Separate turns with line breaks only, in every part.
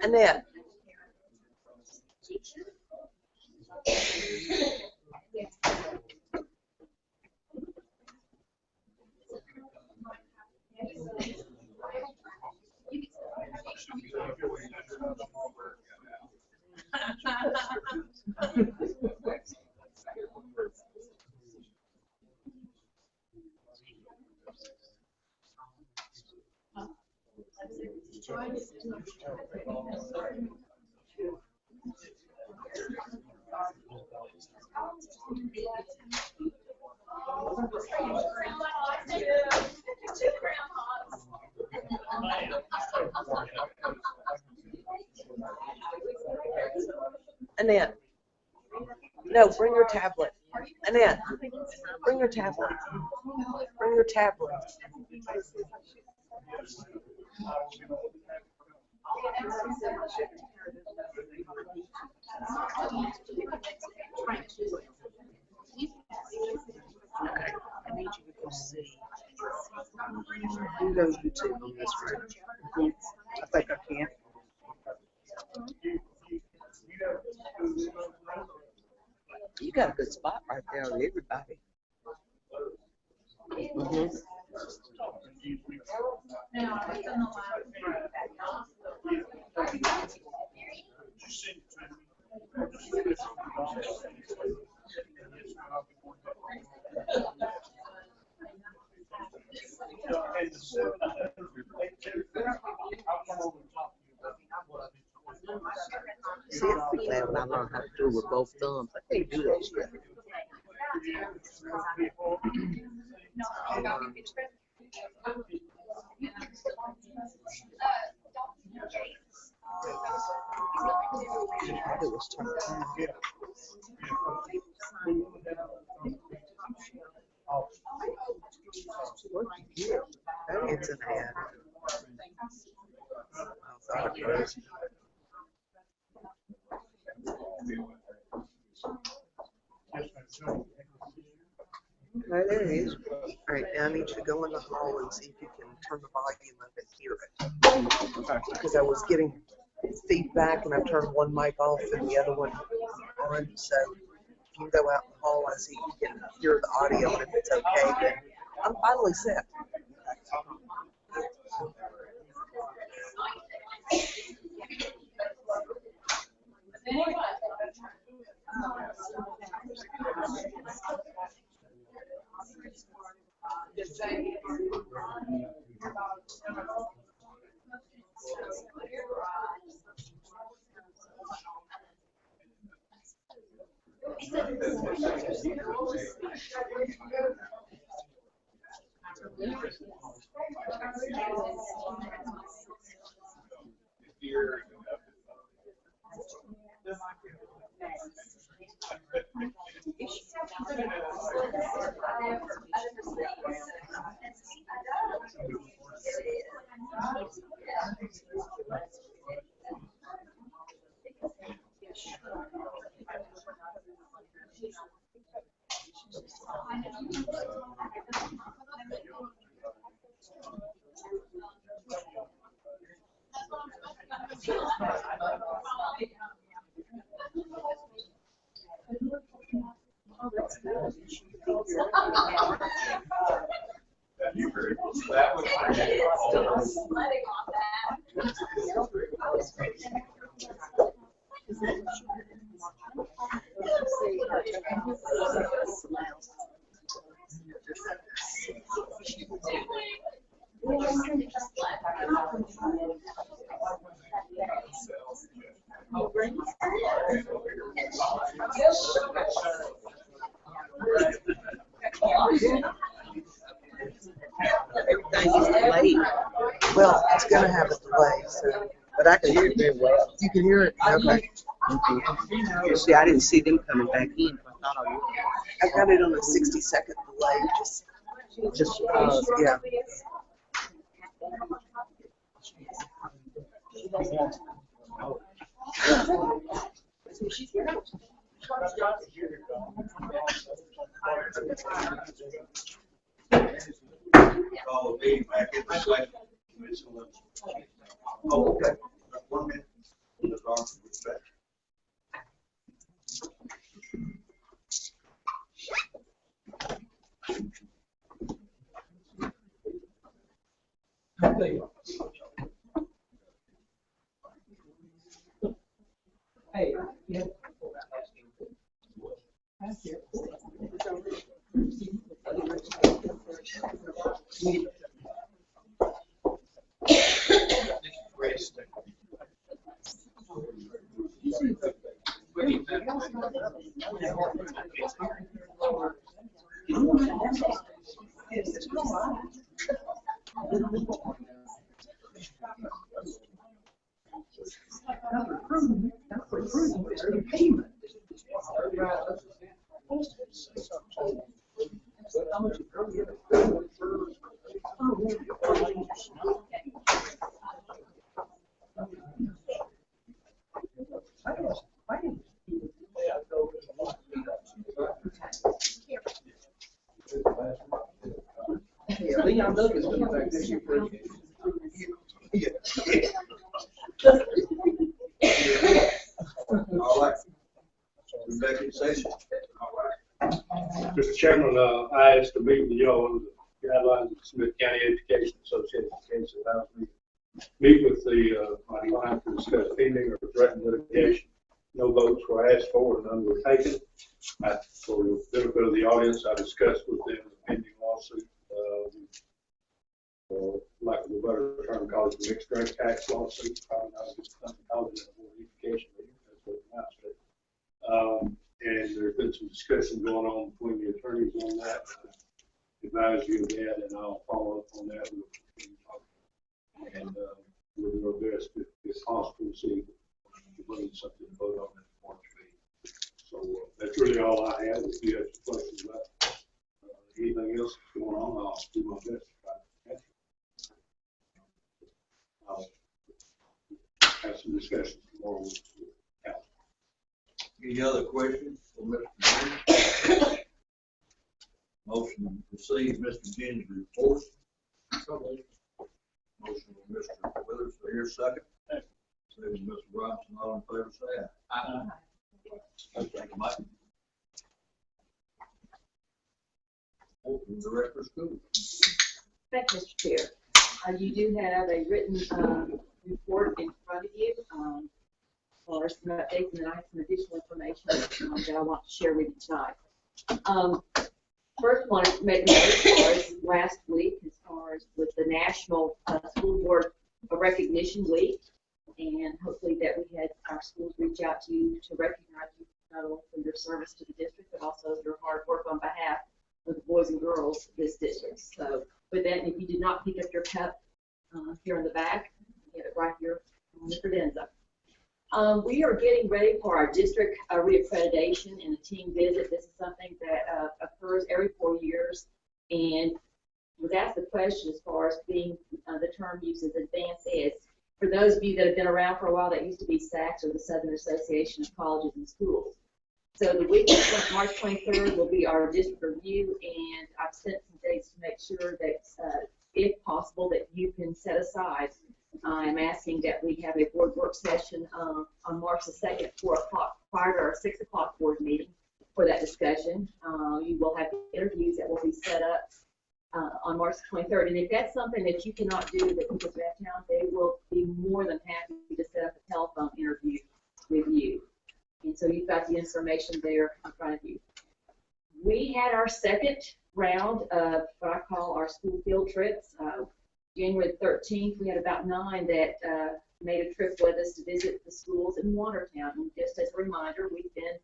Annette. Annette. No, bring your tablet. Annette, bring your tablet. Bring your tablet. Okay, I need you to go see. You go YouTube on this one. I think I can. You got a good spot right there on everybody. Mm-hmm. See, I'm glad when I learned how to do it with both thumbs. I can't do that shit. It was turned on. It's an ad. Okay, there it is. All right, now I need you to go in the hall and see if you can turn the volume up and hear it. Because I was getting feedback and I turned one mic off and the other one on. So you can go out in the hall and see if you can hear the audio, and if it's okay, then I'm finally set. Everything is delayed. Well, it's going to have a delay, so, but I can hear it very well. You can hear it? Okay. See, I didn't see them coming back in. I got it on a 60-second delay, just because, yeah. Oh, okay. 1 minute.
Mr. Chairman, I asked to meet with y'all on the guidelines of the Smith County Education Association case that allows me to meet with my client to discuss pending or threatened litigation. No votes were asked for and none were taken. For the benefit of the audience, I discussed with them the pending lawsuit. Like the better term called the mixed drink tax lawsuit. Probably not a good time to call it a board education meeting. That's what it announced it. And there's been some discussion going on between the attorneys on that. Advise you of that, and I'll follow up on that. And we'll do our best, if possible, to see to bring something to vote on that March meeting. So that's really all I have. If you have some questions about anything else going on, I'll do my best to try to answer. I'll have some discussion tomorrow with council.
Any other questions for Mr. Jennings? Motion to receive Mr. Jennings' report. Motion from Mr. Withers, so here's second. Second, Mr. Robinson, all in favor, say aye. Aye. Thank you, Mike. Open Director of School.
Thank you, Mr. Chair. You do have a written report in front of you. Or some updates, and I have some additional information that I want to share with you tonight. First, I want to make note as far as last week, as far as with the National School Board Recognition Week, and hopefully that we had our schools reach out to you to recognize you not only for your service to the district, but also your hard work on behalf of the boys and girls of this district. So with that, if you did not pick up your cup here in the back, you have it right here on the credenza. We are getting ready for our district reaccreditation and a team visit. This is something that occurs every 4 years, and was asked the question as far as being the term used as advanced ed. For those of you that have been around for a while, that used to be SACS, or the Southern Association of Colleges and Schools. So the week of March 23rd will be our district review, and I've sent some dates to make sure that, if possible, that you can set aside. I'm asking that we have a board work session on March the 2nd, 4 o'clock, prior to our 6 o'clock board meeting for that discussion. You will have interviews that will be set up on March the 23rd. And if that's something that you cannot do, that people out of town, they will be more than happy to set up a telephone interview with you. And so you've got the information there in front of you. We had our second round of what I call our school field trips. January 13th, we had about 9 that made a trip with us to visit the schools in Watertown. And just as a reminder, we've been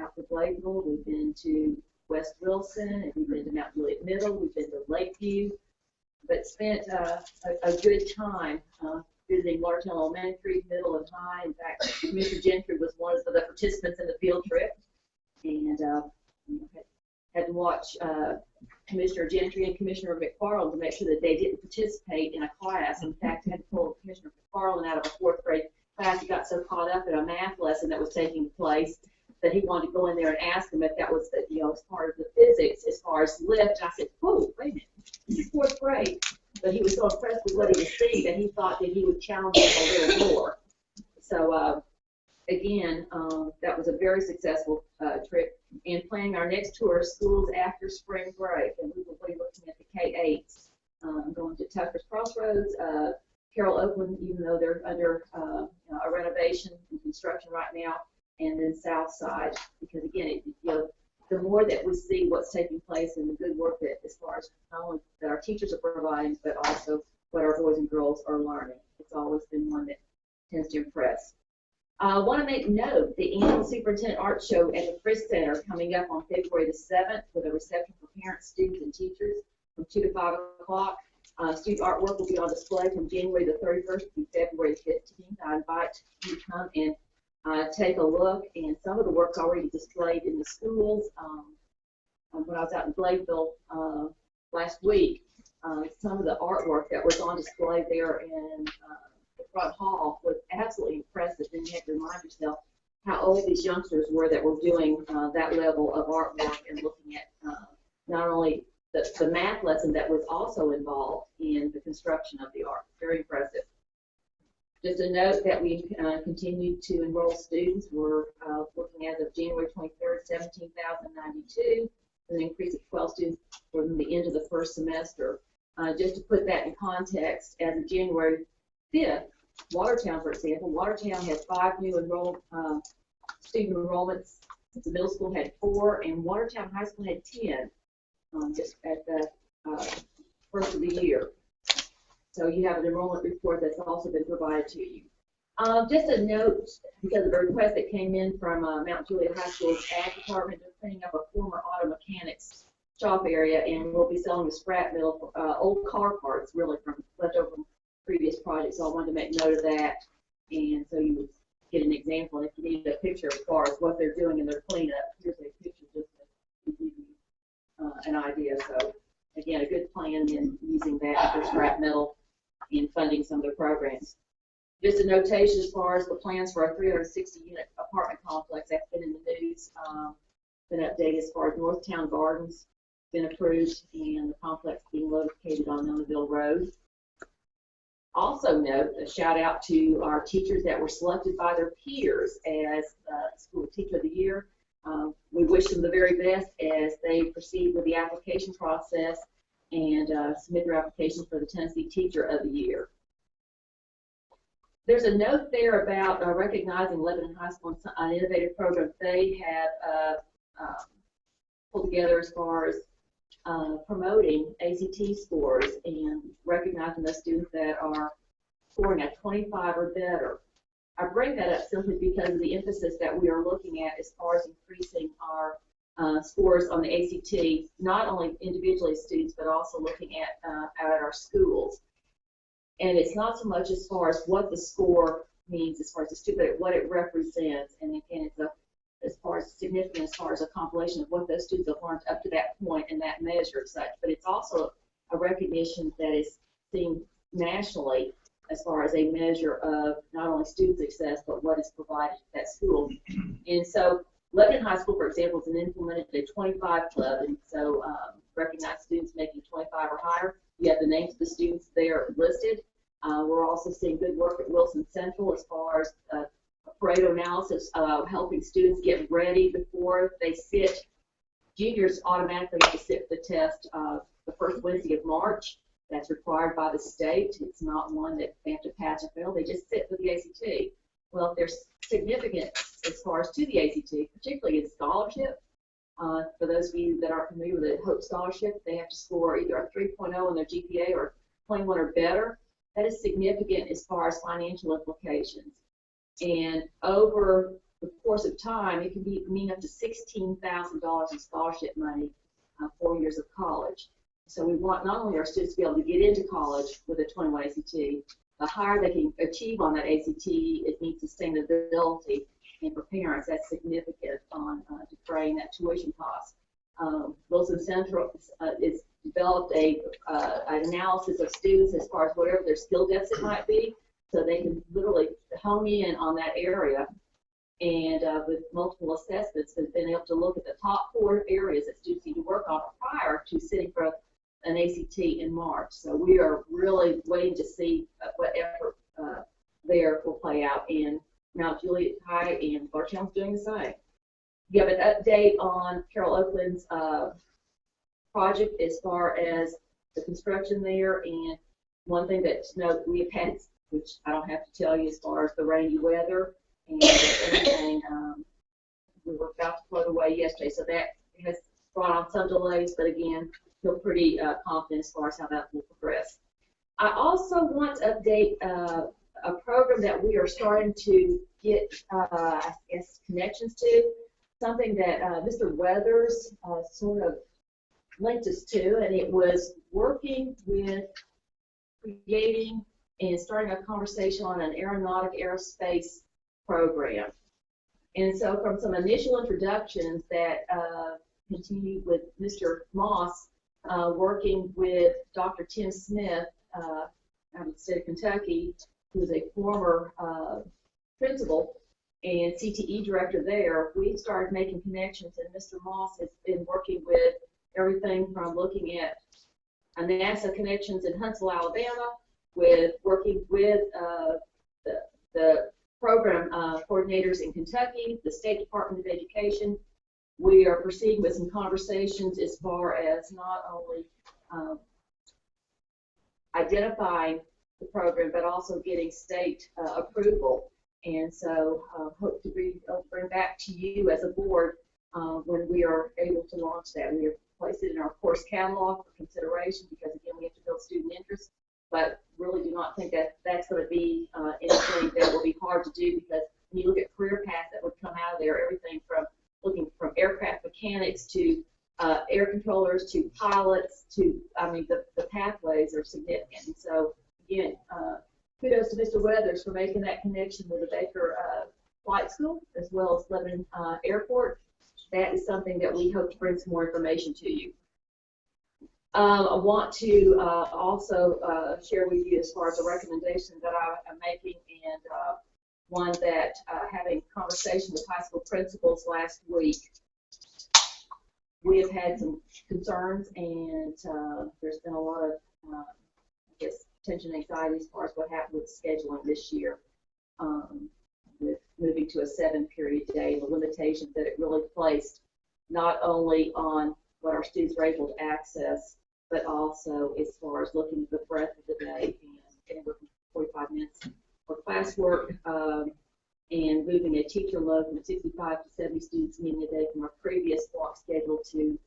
out to Blakeville, we've been to West Wilson, and we've been to Mount Juliet Middle, we've been to Lakeview, but spent a good time visiting Watertown Elementary, Middle, and High. In fact, Mr. Gentry was one of the participants in the field trip, and had to watch Commissioner Gentry and Commissioner McFarland to make sure that they didn't participate in a class. In fact, I had to pull Commissioner McFarland out of a 4th grade class. He got so caught up in a math lesson that was taking place that he wanted to go in there and ask him if that was, as part of the physics, as far as lift. I said, "Oh, wait a minute, this is 4th grade." But he was so impressed with what he was seeing that he thought that he would challenge him a little more. So, again, that was a very successful trip. And planning our next tour of schools after spring break, and we will be looking at the K-8s, going to Tucker's Crossroads, Carroll Oakland, even though they're under a renovation and construction right now, and then South Side, because again, the more that we see what's taking place and the good work that, as far as not only that our teachers are providing, but also what our boys and girls are learning, it's always been one that tends to impress. I want to make note, the annual Superintendent Art Show at the Frisk Center coming up on February the 7th with a reception for parents, students, and teachers from 2 to 5 o'clock. Student artwork will be on display from January the 31st to February the 15th. I invite you to come and take a look, and some of the work's already displayed in the schools. When I was out in Bladeville last week, some of the artwork that was on display there in the front hall was absolutely impressive, and you have to remind yourself how old these youngsters were that were doing that level of artwork and looking at not only the math lesson that was also involved in the construction of the art. Very impressive. Just a note that we continue to enroll students. We're looking as of January 23rd, 17,092, an increase of 12 students from the end of the first semester. Just to put that in context, as of January 5th, Watertown, for example, Watertown has 5 new student enrollments. The middle school had 4, and Watertown High School had 10 just at the first of the year. So you have an enrollment report that's also been provided to you. Just a note, because of a request that came in from Mount Juliet High School's Ag Department, they're cleaning up a former auto mechanics shop area, and we'll be selling a scrap metal, old car parts, really from leftover from previous projects. So I wanted to make note of that, and so you would get an example. And if you need a picture as far as what they're doing in their cleanup, here's a picture just to give you an idea. So again, a good plan in using that for scrap metal and funding some of their programs. Just a notation as far as the plans for our 360-unit apartment complex that's been in the news, been updated as far as Northtown Gardens been approved, and the complex being located on Nunaville Road. Also note a shout out to our teachers that were selected by their peers as School Teacher of the Year. We wish them the very best as they proceed with the application process and submit their application for the Tennessee Teacher of the Year. There's a note there about recognizing Lebanon High School and an innovative program they have pulled together as far as promoting ACT scores and recognizing those students that are scoring at 25 or better. I bring that up simply because of the emphasis that we are looking at as far as increasing our scores on the ACT, not only individually as students, but also looking at our schools. And it's not so much as far as what the score means as far as the student, but what it represents. And again, it's as far as significant as far as a compilation of what those students have learned up to that point and that measure and such. But it's also a recognition that is seen nationally as far as a measure of not only student success, but what is provided at that school. And so Lebanon High School, for example, has implemented a 25 club, and so recognize students making 25 or higher. You have the names of the students there listed. We're also seeing good work at Wilson Central as far as Pareto analysis, helping students get ready before they sit. Juniors automatically have to sit the test the first Wednesday of March. That's required by the state. It's not one that they have to pass or fail. They just sit for the ACT. Well, if there's significance as far as to the ACT, particularly in scholarship, for those of you that aren't familiar with the HOPE scholarship, they have to score either a 3.0 in their GPA or 21 or better. That is significant as far as financial implications. And over the course of time, it can mean up to $16,000 in scholarship money 4 years of college. So we want not only our students to be able to get into college with a 21 ACT, the higher they can achieve on that ACT, it needs sustainability. And for parents, that's significant on defraying that tuition cost. Wilson Central is developed an analysis of students as far as whatever their skill deficit might be, so they can literally hone in on that area. And with multiple assessments, have been able to look at the top 4 areas that students need to work on prior to sitting for an ACT in March. So we are really waiting to see what effort there will play out in Mount Juliet High, and Watertown's doing the same. You have an update on Carroll Oakland's project as far as the construction there, and One thing that to note, we have had, which I don't have to tell you as far as the rainy weather and everything, we were about to float away yesterday, so that has brought on some delays, but again, feel pretty confident as far as how that will progress. I also want to update a program that we are starting to get, I guess, connections to, something that Mr. Weathers sort of linked us to, and it was working with creating and starting a conversation on an aeronautic aerospace program. And so from some initial introductions that continued with Mr. Moss, working with Dr. Tim Smith out of the state of Kentucky, who is a former principal and CTE director there, we started making connections, and Mr. Moss has been working with everything from looking at NASA connections in Huntsville, Alabama, with working with the program coordinators in Kentucky, the State Department of Education. We are proceeding with some conversations as far as not only identifying the program, but also getting state approval. And so hope to bring back to you as a board when we are able to launch that. We have placed it in our course catalog for consideration because, again, we have to build student interest, but really do not think that that's going to be anything that will be hard to do, because when you look at career paths that would come out of there, everything from looking from aircraft mechanics to air controllers to pilots to, I mean, the pathways are significant. And so, again, kudos to Mr. Weathers for making that connection with the Baker Flight School as well as Lebanon Airport. That is something that we hope to bring some more information to you. I want to also share with you as far as a recommendation that I'm making, and one that having a conversation with high school principals last week. We have had some concerns, and there's been a lot of, I guess, tension and anxiety as far as what happened with scheduling this year, with moving to a 7-period day, the limitations that it really placed not only on what our students were able to access, but also as far as looking at the breadth of the day and anywhere from 45 minutes for classwork, and moving a teacher load from 65 to 70 students meeting a day from our previous block schedule to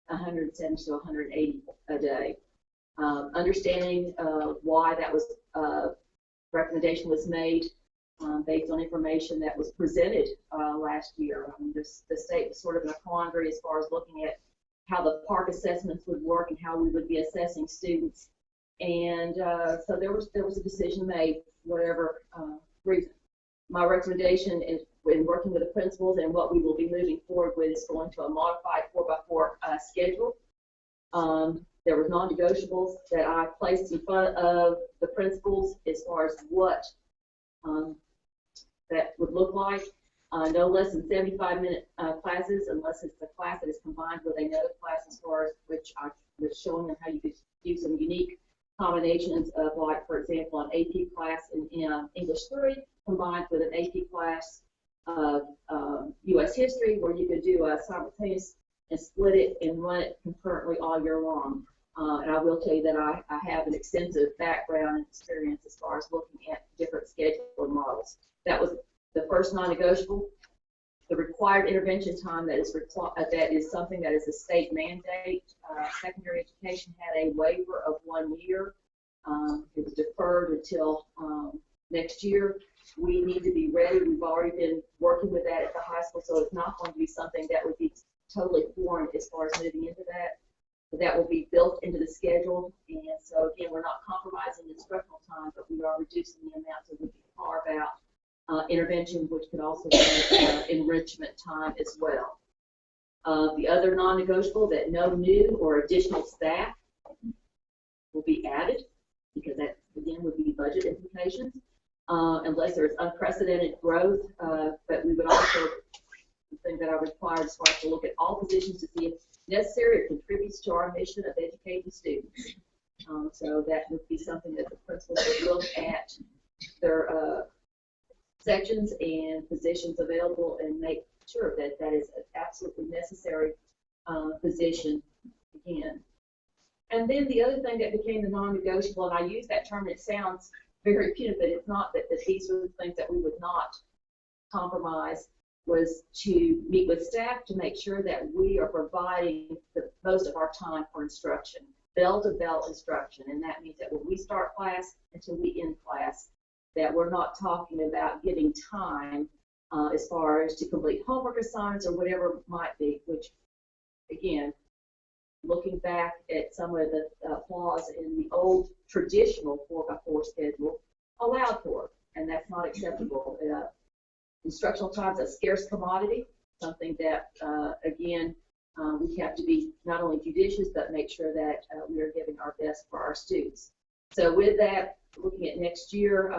170 to 180 a day. Understanding why that was recommendation was made based on information that was presented last year. I mean, the state was sort of in a quandary as far as looking at how the park assessments would work and how we would be assessing students, and so there was a decision made, whatever reason. My recommendation is, in working with the principals and what we will be moving forward with, is going to a modified 4x4 schedule. There were non-negotiables that I placed in front of the principals as far as what that would look like. No less than 75-minute classes, unless it's a class that is combined with another class, as far as which I was showing them how you could do some unique combinations of, like, for example, an AP class in English 3 combined with an AP class of U.S. history, where you could do a simultaneous and split it and run it concurrently all year long. And I will tell you that I have an extensive background and experience as far as looking at different scheduling models. That was the first non-negotiable. The required intervention time that is something that is a state mandate. Secondary education had a waiver of 1 year. It was deferred until next year. We need to be ready. We've already been working with that at the high school, so it's not going to be something that would be totally foreign as far as moving into that. But that will be built into the schedule, and so again, we're not compromising instructional time, but we are reducing the amount so we can carve out intervention, which could also be enrichment time as well. The other non-negotiable, that no new or additional staff will be added, because that, again, would be budget implications, unless there's unprecedented growth. But we would also, the thing that I required as far as to look at all positions to see if necessary it contributes to our mission of educating students. So that would be something that the principals would look at their sections and positions available and make sure that that is an absolutely necessary position. Again, And then the other thing that became the non-negotiable, and I use that term, and it sounds very punitive, but it's not, that these are the things that we would not compromise, was to meet with staff to make sure that we are providing the most of our time for instruction, bell-to-bell instruction. And that means that when we start class until we end class, that we're not talking about getting time as far as to complete homework assignments or whatever it might be, which, again, looking back at some of the flaws in the old traditional 4x4 schedule, allowed for, and that's not acceptable. Instructional time is a scarce commodity, something that, again, we have to be not only judicious, but make sure that we are giving our best for our students. So with that, looking at next year,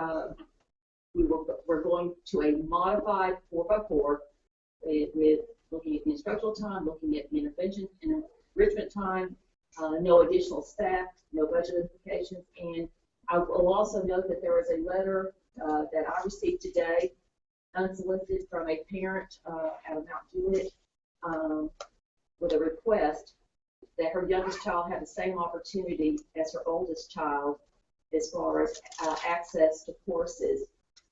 we're going to a modified 4x4 with looking at the instructional time, looking at the intervention and enrichment time, no additional staff, no budget implications. And I will also note that there was a letter that I received today, unsolicited, from a parent out of Mount Juliet with a request that her youngest child have the same opportunity as her oldest child as far as access to courses.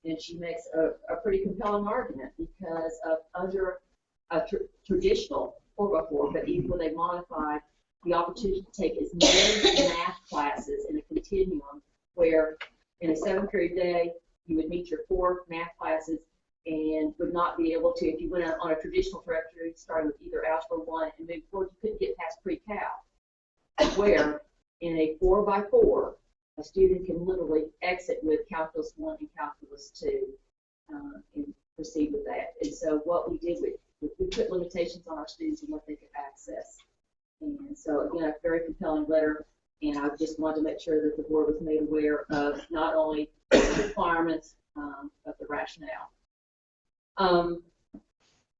And she makes a pretty compelling argument because of under a traditional 4x4, but even when they modified, the opportunity to take as many math classes in a continuum where in a 7-period day you would meet your 4 math classes and would not be able to, if you went on a traditional trajectory starting with either Algebra 1 and moving forward, you couldn't get past pre-cal. Where in a 4x4, a student can literally exit with Calculus 1 and Calculus 2 and proceed with that. And so what we did, we put limitations on our students and what they could access. And so, again, a very compelling letter, and I just wanted to make sure that the board was made aware of not only the requirements, but the rationale.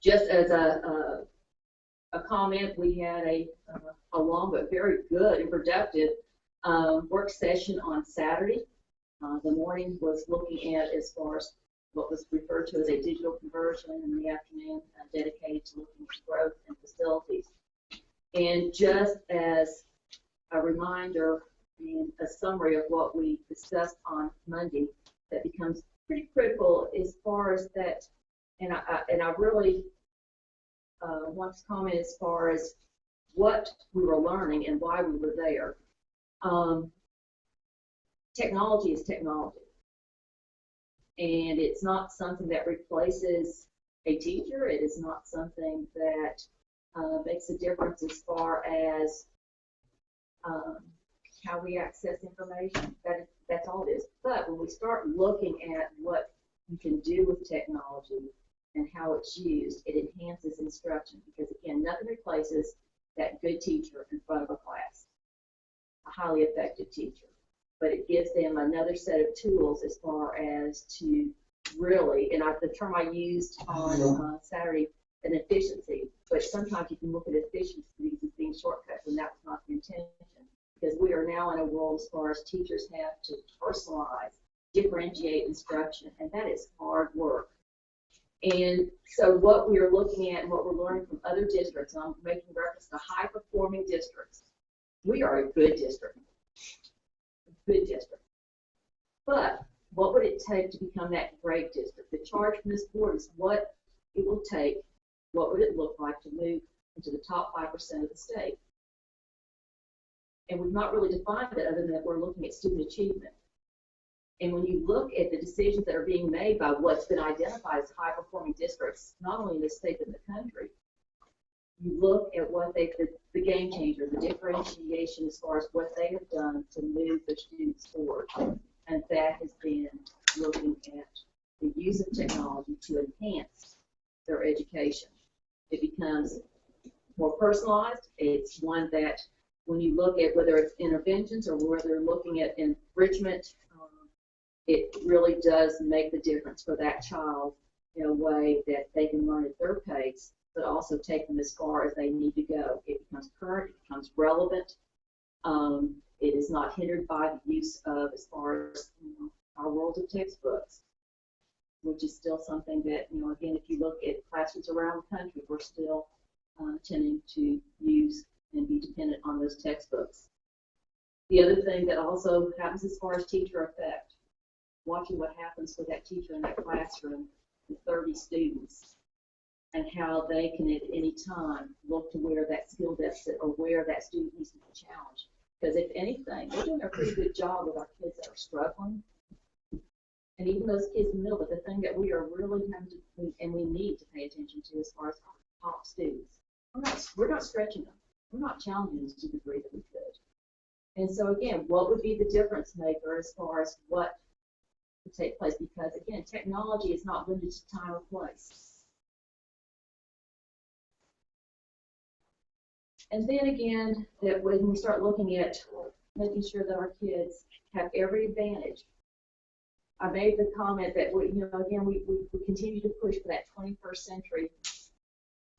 Just as a comment, we had a long but very good and productive work session on Saturday. The morning was looking at as far as what was referred to as a digital conversion, and the afternoon dedicated to looking at growth and facilities. And just as a reminder and a summary of what we discussed on Monday, that becomes pretty critical as far as that, and I really want to comment as far as what we were learning and why we were there. Technology is technology, and it's not something that replaces a teacher. It is not something that makes a difference as far as how we access information. That's all it is. But when we start looking at what you can do with technology and how it's used, it enhances instruction, because, again, nothing replaces that good teacher in front of a class, a highly effective teacher. But it gives them another set of tools as far as to really, and the term I used on Saturday, an efficiency, but sometimes you can look at efficiency as being shortcuts, and that was not the intention, because we are now in a world as far as teachers have to personalize, differentiate instruction, and that is hard work. And so what we are looking at and what we're learning from other districts, and I'm making reference to high-performing districts, we are a good district. But what would it take to become that great district? The charge from this board is what it will take, what would it look like to move into the top 5% of the state? And we've not really defined it other than that we're looking at student achievement. And when you look at the decisions that are being made by what's been identified as high-performing districts, not only in the state but in the country, you look at what the game changer, the differentiation as far as what they have done to move their students forward. And that has been looking at the use of technology to enhance their education. It becomes more personalized. It's one that when you look at whether it's interventions or whether you're looking at enrichment, it really does make the difference for that child in a way that they can learn at their pace, but also take them as far as they need to go. It becomes current, it becomes relevant. It is not hindered by the use of, as far as our world of textbooks, which is still something that, again, if you look at classrooms around the country, we're still tending to use and be dependent on those textbooks. The other thing that also happens as far as teacher effect, watching what happens with that teacher in that classroom with 30 students and how they can at any time look to where that skill deficit or where that student needs to be challenged. Because if anything, we're doing a pretty good job with our kids that are struggling. And even those kids in the middle, but the thing that we are really having to, and we need to pay attention to as far as our top students, we're not stretching them. We're not challenging them to the degree that we could. And so again, what would be the difference maker as far as what would take place? Because again, technology is not limited to time or place. And then again, that when we start looking at making sure that our kids have every advantage. I made the comment that we continue to push for that 21st century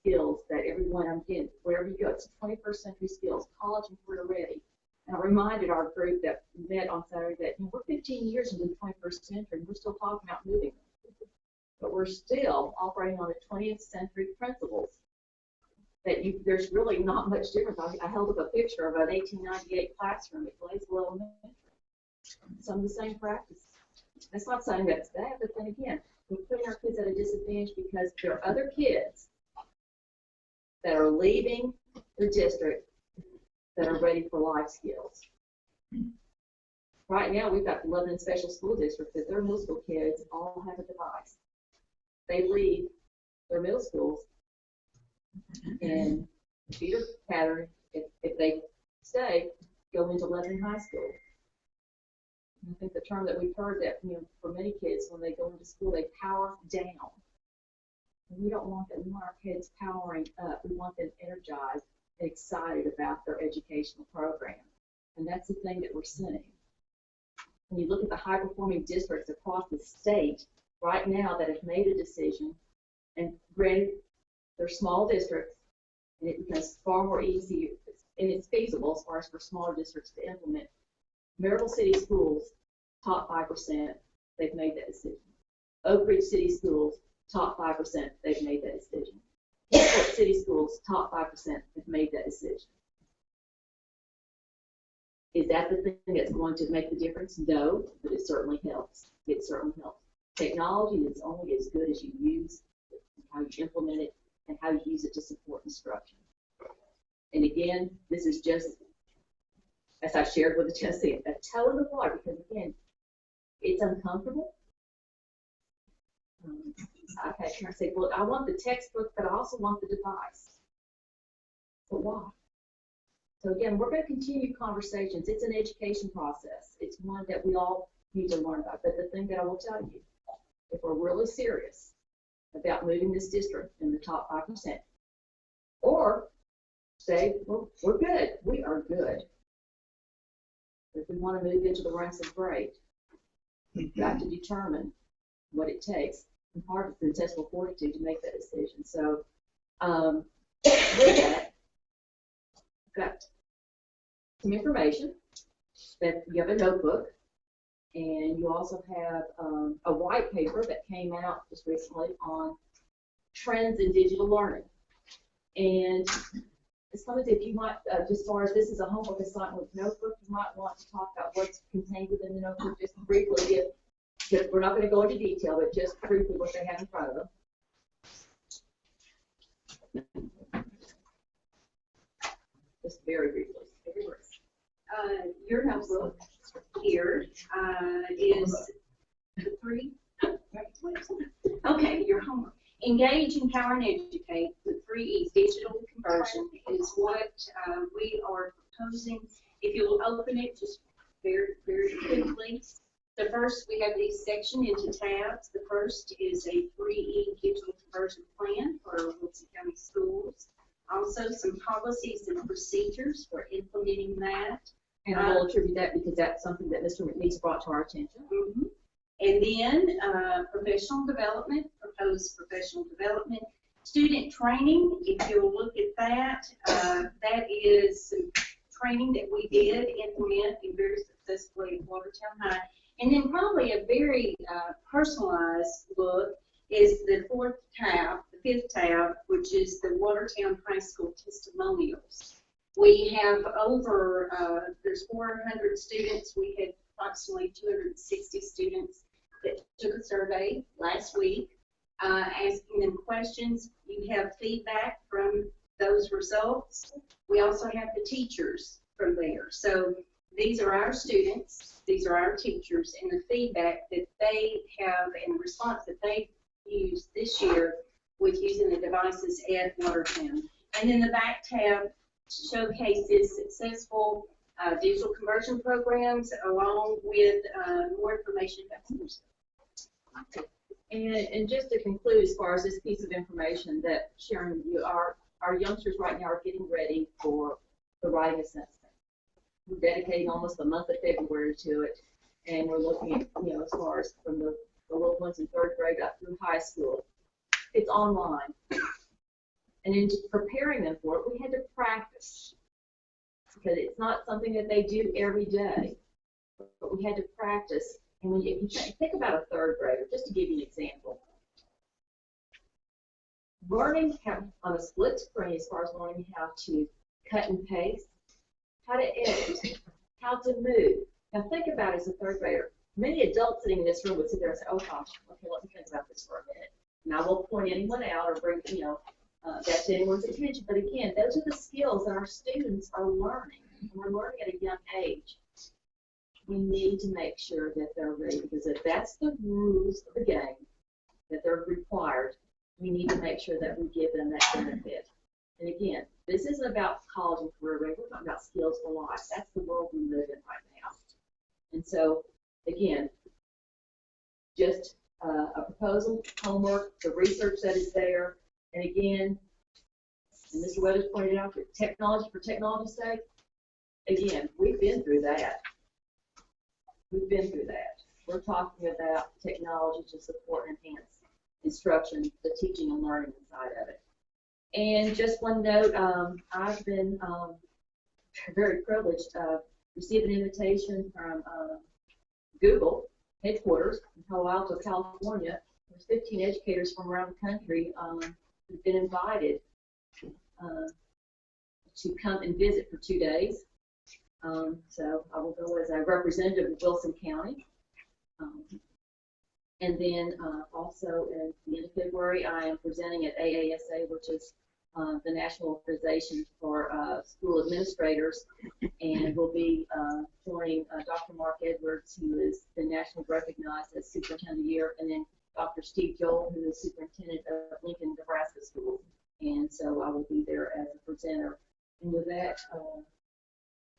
skills that everyone, again, wherever you go, it's 21st century skills, college and career ready. And I reminded our group that met on Saturday that we're 15 years into the 21st century and we're still talking about moving them. But we're still operating on the 20th century principles. That there's really not much difference. I held up a picture of an 1898 classroom at Blaisdell Elementary. Some of the same practices. That's not saying that's bad, but then again, we're putting our kids at a disadvantage because there are other kids that are leaving the district that are ready for life skills. Right now, we've got 11 special school districts that their middle school kids all have a device. They leave their middle schools and feeder pattern, if they stay, go into Lebanon High School. I think the term that we've heard that, for many kids, when they go into school, they power down. And we don't want that. We want our kids powering up. We want them energized and excited about their educational program. And that's the thing that we're seeing. When you look at the high-performing districts across the state right now that have made a decision, and granted, they're small districts, and it becomes far more easy, and it's feasible as far as for smaller districts to implement. Maryville City Schools, top 5%, they've made that decision. Oak Ridge City Schools, top 5%, they've made that decision. Kingsport City Schools, top 5%, have made that decision. Is that the thing that's going to make the difference? No, but it certainly helps. It certainly helps. Technology is only as good as you use it, how you implement it, and how you use it to support instruction. And again, this is just, as I shared with the Tennessee, a toe in the water, because again, it's uncomfortable. Okay, I say, well, I want the textbook, but I also want the device. But why? So again, we're going to continue conversations. It's an education process. It's one that we all need to learn about. But the thing that I will tell you, if we're really serious about moving this district in the top 5%, or say, well, we're good. We are good. If we want to move into the ranks of great, we've got to determine what it takes, and part of the intestinal fortitude to make that decision. So with that, I've got some information that you have a notebook, and you also have a white paper that came out just recently on trends in digital learning. And some of it, if you might, as far as this is a homework assignment with notebook, you might want to talk about what's contained within the notebook just briefly. We're not going to go into detail, but just briefly what they have in front of them. Just very briefly.
Your notebook here is the three. Okay, your homework. Engage, empower, and educate. The 3 E's. Digital conversion is what we are proposing. If you'll open it just very, very quickly. The first, we have these sectioned into tabs. The first is a 3E digital conversion plan for Wilson County Schools. Also, some policies and procedures for implementing that.
And I will attribute that because that's something that Mr. McNeese brought to our attention.
Mm-hmm. And then professional development, proposed professional development. Student training, if you'll look at that, that is some training that we did implement very successfully at Watertown High. And then probably a very personalized look is the 5th tab, which is the Watertown High School testimonials. We have over, there's 400 students. We had approximately 260 students that took a survey last week, asking them questions. You have feedback from those results. We also have the teachers from there. So these are our students, these are our teachers, and the feedback that they have and the response that they used this year with using the devices at Watertown. And then the back tab showcases successful digital conversion programs along with more information about schools.
And just to conclude, as far as this piece of information that sharing with you, our youngsters right now are getting ready for the writing assessment. We're dedicating almost the month of February to it, and we're looking at, as far as from the little ones in 3rd grade up through high school. It's online. And in preparing them for it, we had to practice, because it's not something that they do every day, but we had to practice. And when you think about a 3rd grader, just to give you an example, learning how, on a split screen, as far as learning how to cut and paste, how to edit, how to move. Now think about it as a 3rd grader. Many adults sitting in this room would sit there and say, oh gosh, okay, let me think about this for a minute. And I won't point anyone out or bring, that to anyone's attention. But again, those are the skills that our students are learning. And we're learning at a young age. We need to make sure that they're ready, because if that's the rules of the game, that they're required, we need to make sure that we give them that benefit. And again, this isn't about college and career ready. We're talking about skills for life. That's the world we live in right now. And so, again, just a proposal, homework, the research that is there, and again, and Mr. Weathers pointed out, technology for technology's sake, again, we've been through that. We've been through that. We're talking about technology to support and enhance instruction, the teaching and learning side of it. And just one note, I've been very privileged to receive an invitation from Google headquarters in Palo Alto, California. There's 15 educators from around the country who've been invited to come and visit for 2 days. So I will go as a representative of Wilson County. And then also at the end of February, I am presenting at AASA, which is the National Organization for School Administrators, and will be joining Dr. Mark Edwards, who has been nationally recognized as Superintendent of the Year, and then Dr. Steve Joel, who is Superintendent of Lincoln, Nebraska Schools. And so I will be there as a presenter. And with that,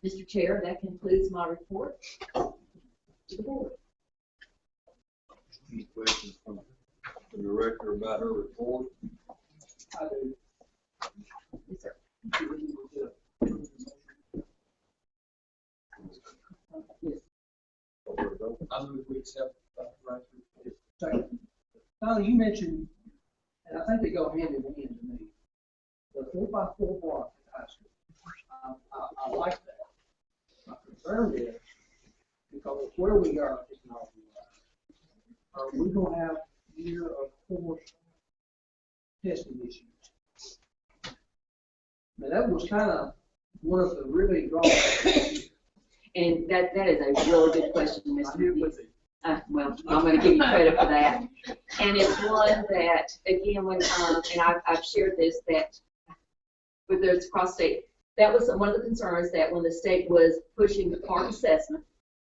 Mr. Chair, that concludes my report to the board.
Any questions from the director about her report?
I do.
Yes, sir. Yes.
I move we accept right. Second. Now, you mentioned, and I think they go hand in hand to me, the 4x4 block at high school. I like that. My concern is, because of where we are technology-wise, are we going to have year of course testing issues? Now, that was kind of one of the really drawbacks.
And that is a really good question, Mr. McGee. Well, I'm going to give you credit for that. And it's one that, again, when and I've shared this, that with those cross state, that was one of the concerns, that when the state was pushing the PART assessment,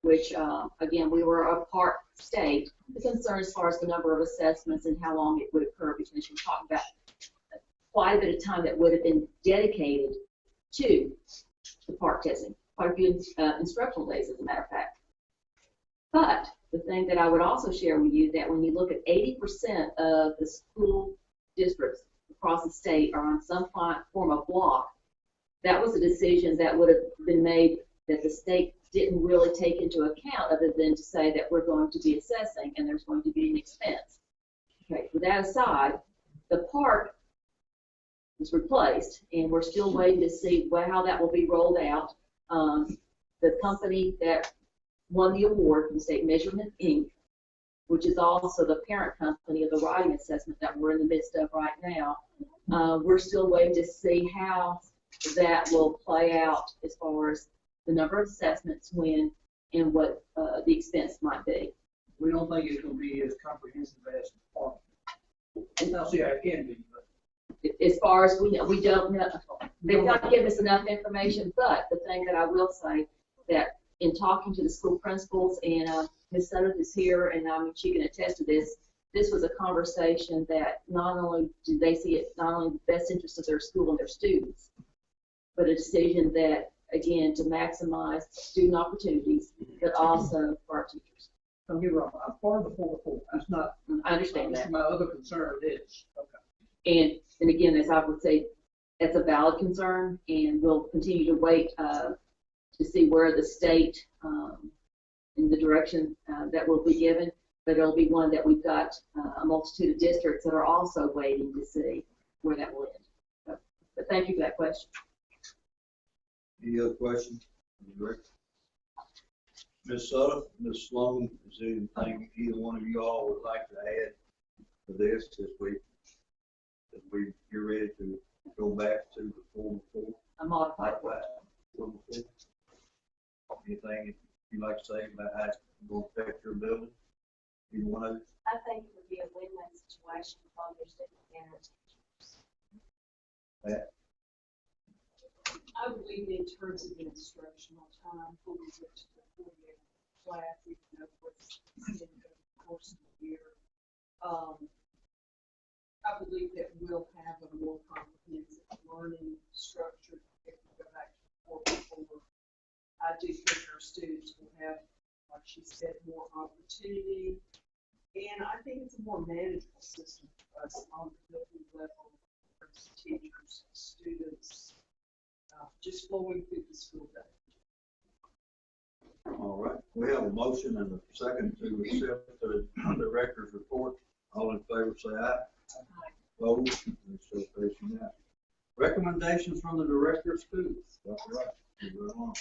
which again, we were a PART state, the concern as far as the number of assessments and how long it would occur, because you're talking about quite a bit of time that would have been dedicated to the PART testing, quite a few instructional days, as a matter of fact. But the thing that I would also share with you, that when you look at 80% of the school districts across the state are on some form of block, that was a decision that would have been made that the state didn't really take into account, other than to say that we're going to be assessing and there's going to be an expense. Okay, with that aside, the PART was replaced, and we're still waiting to see how that will be rolled out. The company that won the award from State Measurement Inc., which is also the parent company of the writing assessment that we're in the midst of right now, we're still waiting to see how that will play out as far as the number of assessments, when, and what the expense might be.
We don't think it's gonna be as comprehensive as the park. I'll see how it can be, but.
As far as we know, we don't know. They've not given us enough information, but the thing that I will say, that in talking to the school principals, and Ms. Sutter is here, and she can attest to this, this was a conversation that not only did they see it, not only the best interest of their school and their students, but a decision that, again, to maximize student opportunities, but also for our teachers.
Don't get me wrong, I'm part of the 4-4. That's not.
I understand
that's
that.
My other concern is. Okay.
And again, as I would say, that's a valid concern, and we'll continue to wait to see where the state in the direction that will be given, but it'll be one that we've got a multitude of districts that are also waiting to see where that will end. But thank you for that question.
Any other questions? Ms. Sutter, Ms. Sloan, is there anything either one of you all would like to add to this as we get ready to go back to the 4-4?
A modified way.
4-4. Anything you'd like to say about how it's going to affect your building? Either one of you?
I think it would be a win-win situation for both your students and our teachers.
Pat?
I believe in terms of the instructional time, when we get to the 4-year class, even though it's in the course of the year, I believe that we'll have a more comprehensive learning structure if we go back to 4-4. I do think our students will have, like she said, more opportunity, and I think it's a more manageable system for us on the building level, for teachers, students, just flowing through the school day.
All right. We have a motion and a second to accept the director's report. All in favor say aye. Opposed? So facing that. Recommendations from the director of schools. Dr. Wright, you go along.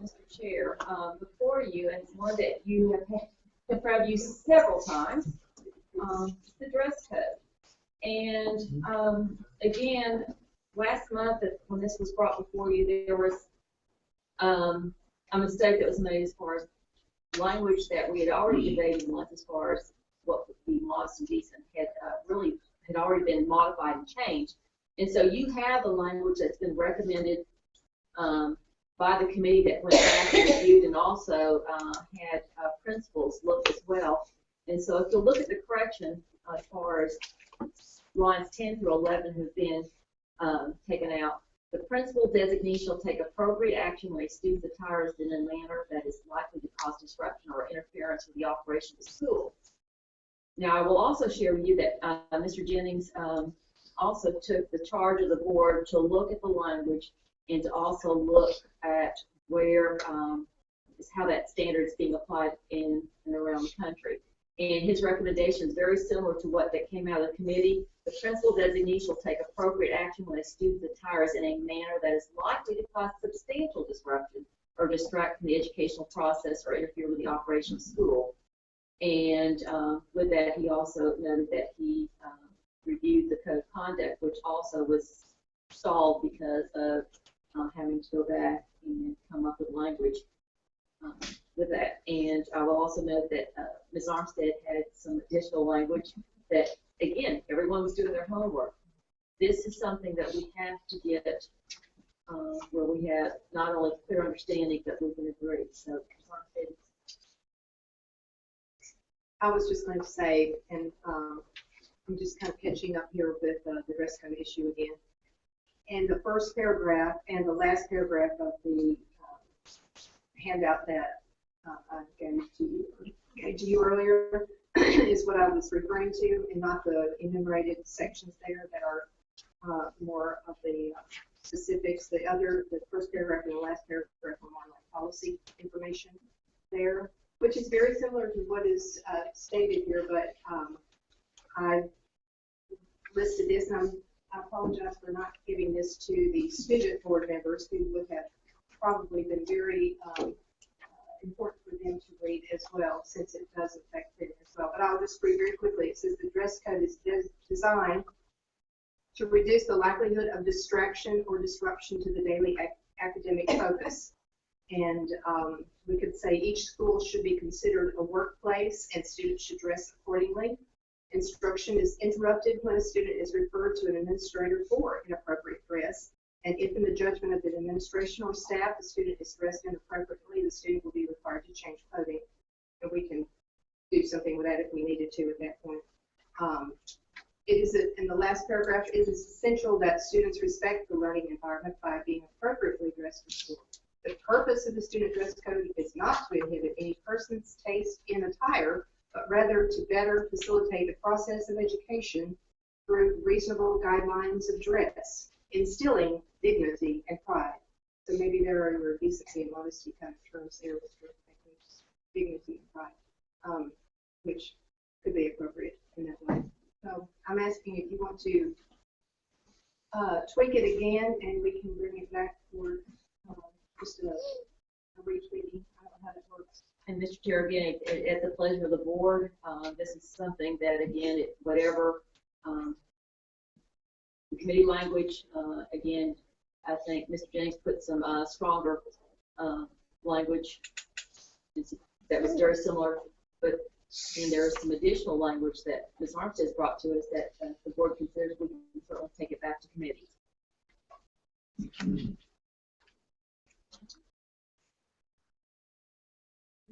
Mr. Chair, before you, and it's one that you have had in front of you several times, the dress code. And again, last month when this was brought before you, there was a mistake that was made as far as language that we had already debated once, as far as what would be modest and decent, had already been modified and changed. And so you have a language that's been recommended by the committee that went back and reviewed, and also had principals look as well. And so if you look at the correction as far as lines 10 through 11 have been taken out, the principal designee shall take appropriate action when a student's attire is in a manner that is likely to cause disruption or interference with the operation of the school. Now, I will also share with you that Mr. Jennings also took the charge of the board to look at the language and to also look at where is how that standard is being applied in and around the country. And his recommendation is very similar to what that came out of the committee. The principal designee shall take appropriate action when a student's attire is in a manner that is likely to cause substantial disruption or distract from the educational process or interfere with the operation of school. And with that, he also noted that he reviewed the code of conduct, which also was stalled because of having to go back and come up with language with that. And I will also note that Ms. Armstead had some additional language that, again, everyone was doing their homework. This is something that we have to get where we have not only clear understanding, but we can agree. So, Ms. Armstead.
I was just going to say, and I'm just kind of catching up here with the dress code issue again. And the first paragraph and the last paragraph of the handout that I gave to you earlier is what I was referring to, and not the enumerated sections there that are more of the specifics. The first paragraph and the last paragraph are more like policy information there, which is very similar to what is stated here, but I listed this, and I apologize for not giving this to the student board members who would have probably been very important for them to read as well, since it does affect them as well. But I'll just read very quickly. It says the dress code is designed to reduce the likelihood of distraction or disruption to the daily academic focus. And we could say each school should be considered a workplace and students should dress accordingly. Instruction is interrupted when a student is referred to an administrator for inappropriate dress. And if in the judgment of the administration or staff, the student is dressed inappropriately, the student will be required to change clothing. And we can do something with that if we needed to at that point. It is, in the last paragraph, it is essential that students respect the learning environment by being appropriately dressed for school. The purpose of the student dress code is not to inhibit any person's taste in attire, but rather to better facilitate the process of education through reasonable guidelines of dress, instilling dignity and pride. So maybe there are your decency and modesty kind of terms there with dignity and pride, which could be appropriate in that way. So I'm asking if you want to tweak it again, and we can bring it back for just a retweaking. I don't know how that works.
And Mr. Chair, again, at the pleasure of the board, this is something that, again, whatever the committee language, again, I think Mr. Jennings put some stronger language that was very similar, but and there is some additional language that Ms. Armstead has brought to us that the board considers we can certainly take it back to committee.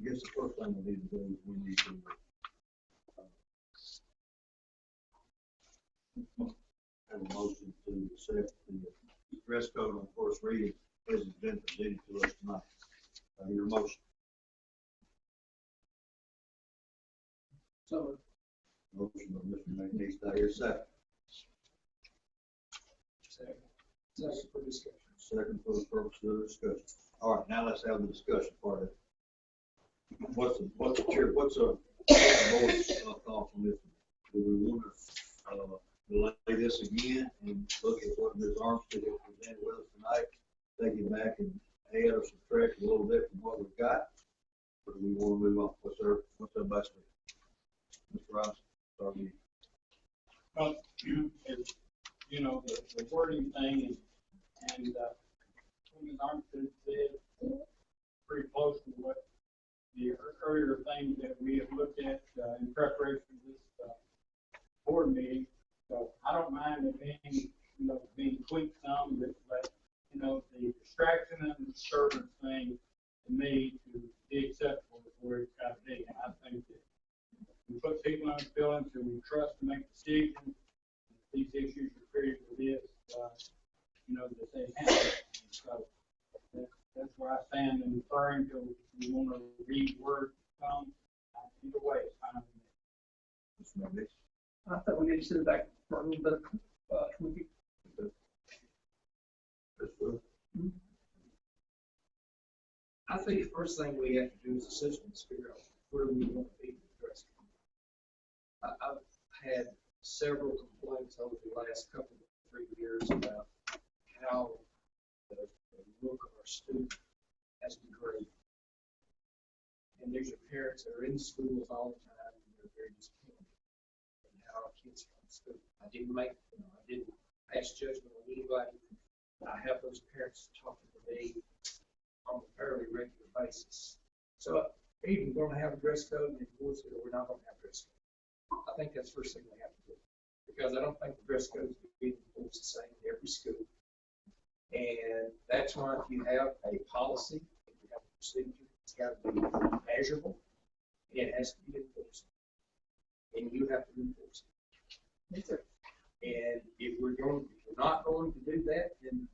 I guess the first thing we need to do is we need to have a motion to accept the dress code on first reading as it's been presented to us tonight. Your motion.
So,
Motion by Mr. McNeese, do I hear a second?
second for discussion.
Second for the purpose of the discussion. All right, now let's have the discussion part of it. What's the board's thoughts on this? Do we want to delay this again and look at what Ms. Armstead has presented with us tonight, take it back and add or subtract a little bit from what we've got? Or do we want to move on? What's everybody's think? Mr. Ross, start with you.
Well, it's, the wording thing and Ms. Armstead said pretty close to what the earlier things that we have looked at in preparation for this board meeting. So I don't mind it being tweaked some, but the distraction and the disturbance thing to me to be acceptable is where it's got to be. And I think that we put people in the building who we trust to make decisions. These issues are critical to this, that they handle. So that's where I stand in referring to if you want to read word come. Either way, it's fine with me.
I thought we need to sit back for a little bit of tweaking.
I think the first thing we have to do as a system is figure out where we want to be in the dress code. I've had several complaints over the last couple of 3 years about how the look of our students has degraded. And these are parents that are in schools all the time and they're very disappointed in how our kids come to school. I didn't pass judgment on anybody. I have those parents talking to me on a fairly regular basis. So either we're going to have a dress code and enforce it, or we're not going to have a dress code. I think that's the first thing we have to do, because I don't think the dress code is being enforced the same in every school. And that's why if you have a policy, if you have a procedure, it's got to be measurable, and it has to be enforced. And you have to enforce it. And if we're not going to do that, then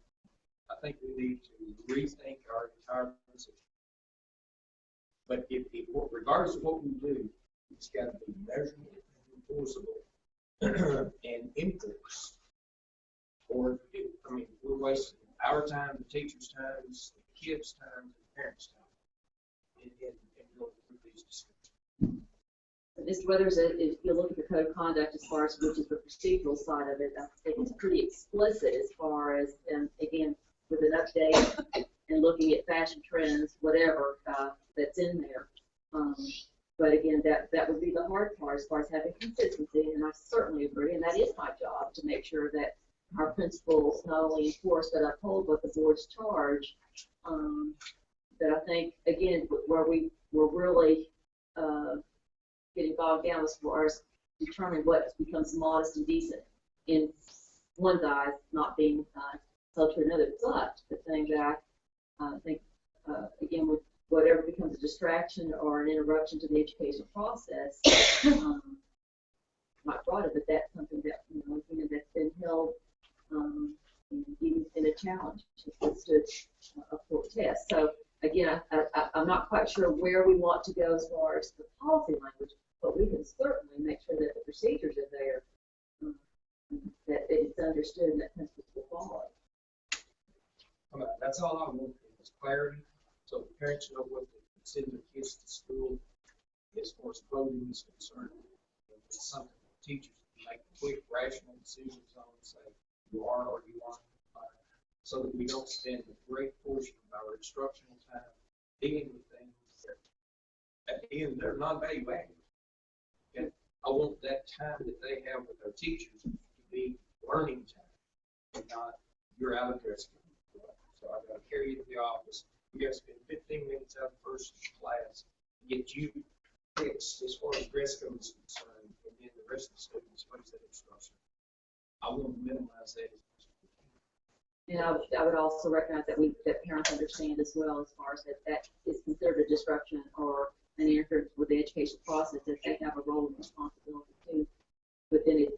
I think we need to rethink our entire position. But regardless of what we do, it's got to be measurable, enforceable, and enforced. Or, we're wasting our time, the teachers' time, the kids' time, the parents' time, and going through these discussions.
Mr. Weathers, if you look at the code of conduct as far as which is the procedural side of it, I think it's pretty explicit as far as, again, with an update and looking at fashion trends, whatever, that's in there. But again, that would be the hard part as far as having consistency, and I certainly agree, and that is my job to make sure that our principals not only enforce but uphold what the board's charge. But I think, again, where we're really getting bogged down as far as determining what becomes modest and decent in one's eyes, not being held to another. But the thing that I think, again, with whatever becomes a distraction or an interruption to the educational process, not brought it, but that's something that, that's been held even in a challenge, it's stood up for test. So again, I'm not quite sure where we want to go as far as the policy language, but we can certainly make sure that the procedures are there, that it's understood and that principals will follow.
Okay, that's all I want, is clarity, so the parents know what to send their kids to school as far as voting is concerned. It's something teachers can make quick, rational decisions on and say, you are or you aren't. So that we don't spend a great portion of our instructional time dealing with things that at the end they're non-value added. And I want that time that they have with their teachers to be learning time and not you're out of dress code. So I got to carry you to the office. We got to spend 15 minutes out of the first class to get you fixed as far as dress code is concerned, and then the rest of the students face that instruction. I want to minimize that.
And I would also recognize that parents understand as well as far as that is considered a disruption or an interference with the education process, that they have a role and responsibility too. But then it's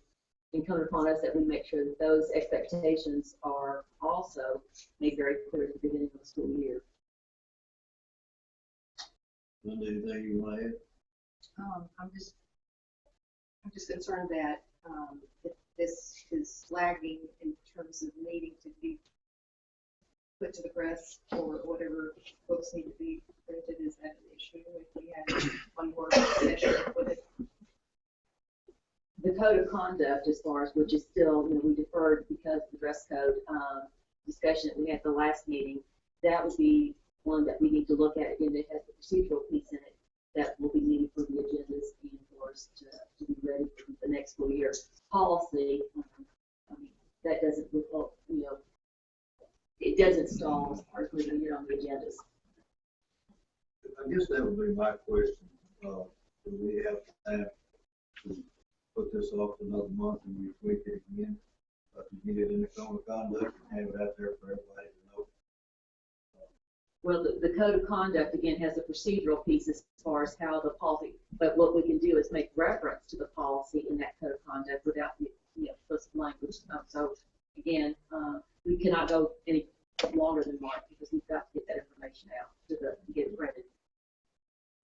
incumbent upon us that we make sure that those expectations are also made very clear at the beginning of the school year.
Linda, anything you want to add?
I'm just concerned that if this is lagging in terms of needing to be put to the press or whatever books need to be printed. Is that an issue if we had one more session with it?
The code of conduct, as far as which is still, we deferred because of the dress code discussion that we had at the last meeting. That would be one that we need to look at. Again, it has the procedural piece in it that will be needed for the agendas and for us to be ready for the next school year. Policy, that doesn't result, it doesn't stall as far as moving it on the agendas.
I guess that would be my question. Do we have time to put this off another month and we tweak it again? To get it in the code of conduct and have it out there for everybody to know?
Well, the code of conduct, again, has a procedural piece as far as how the policy, but what we can do is make reference to the policy in that code of conduct without the explicit language. So, again, we cannot go any longer than March because we've got to get that information out to get it printed.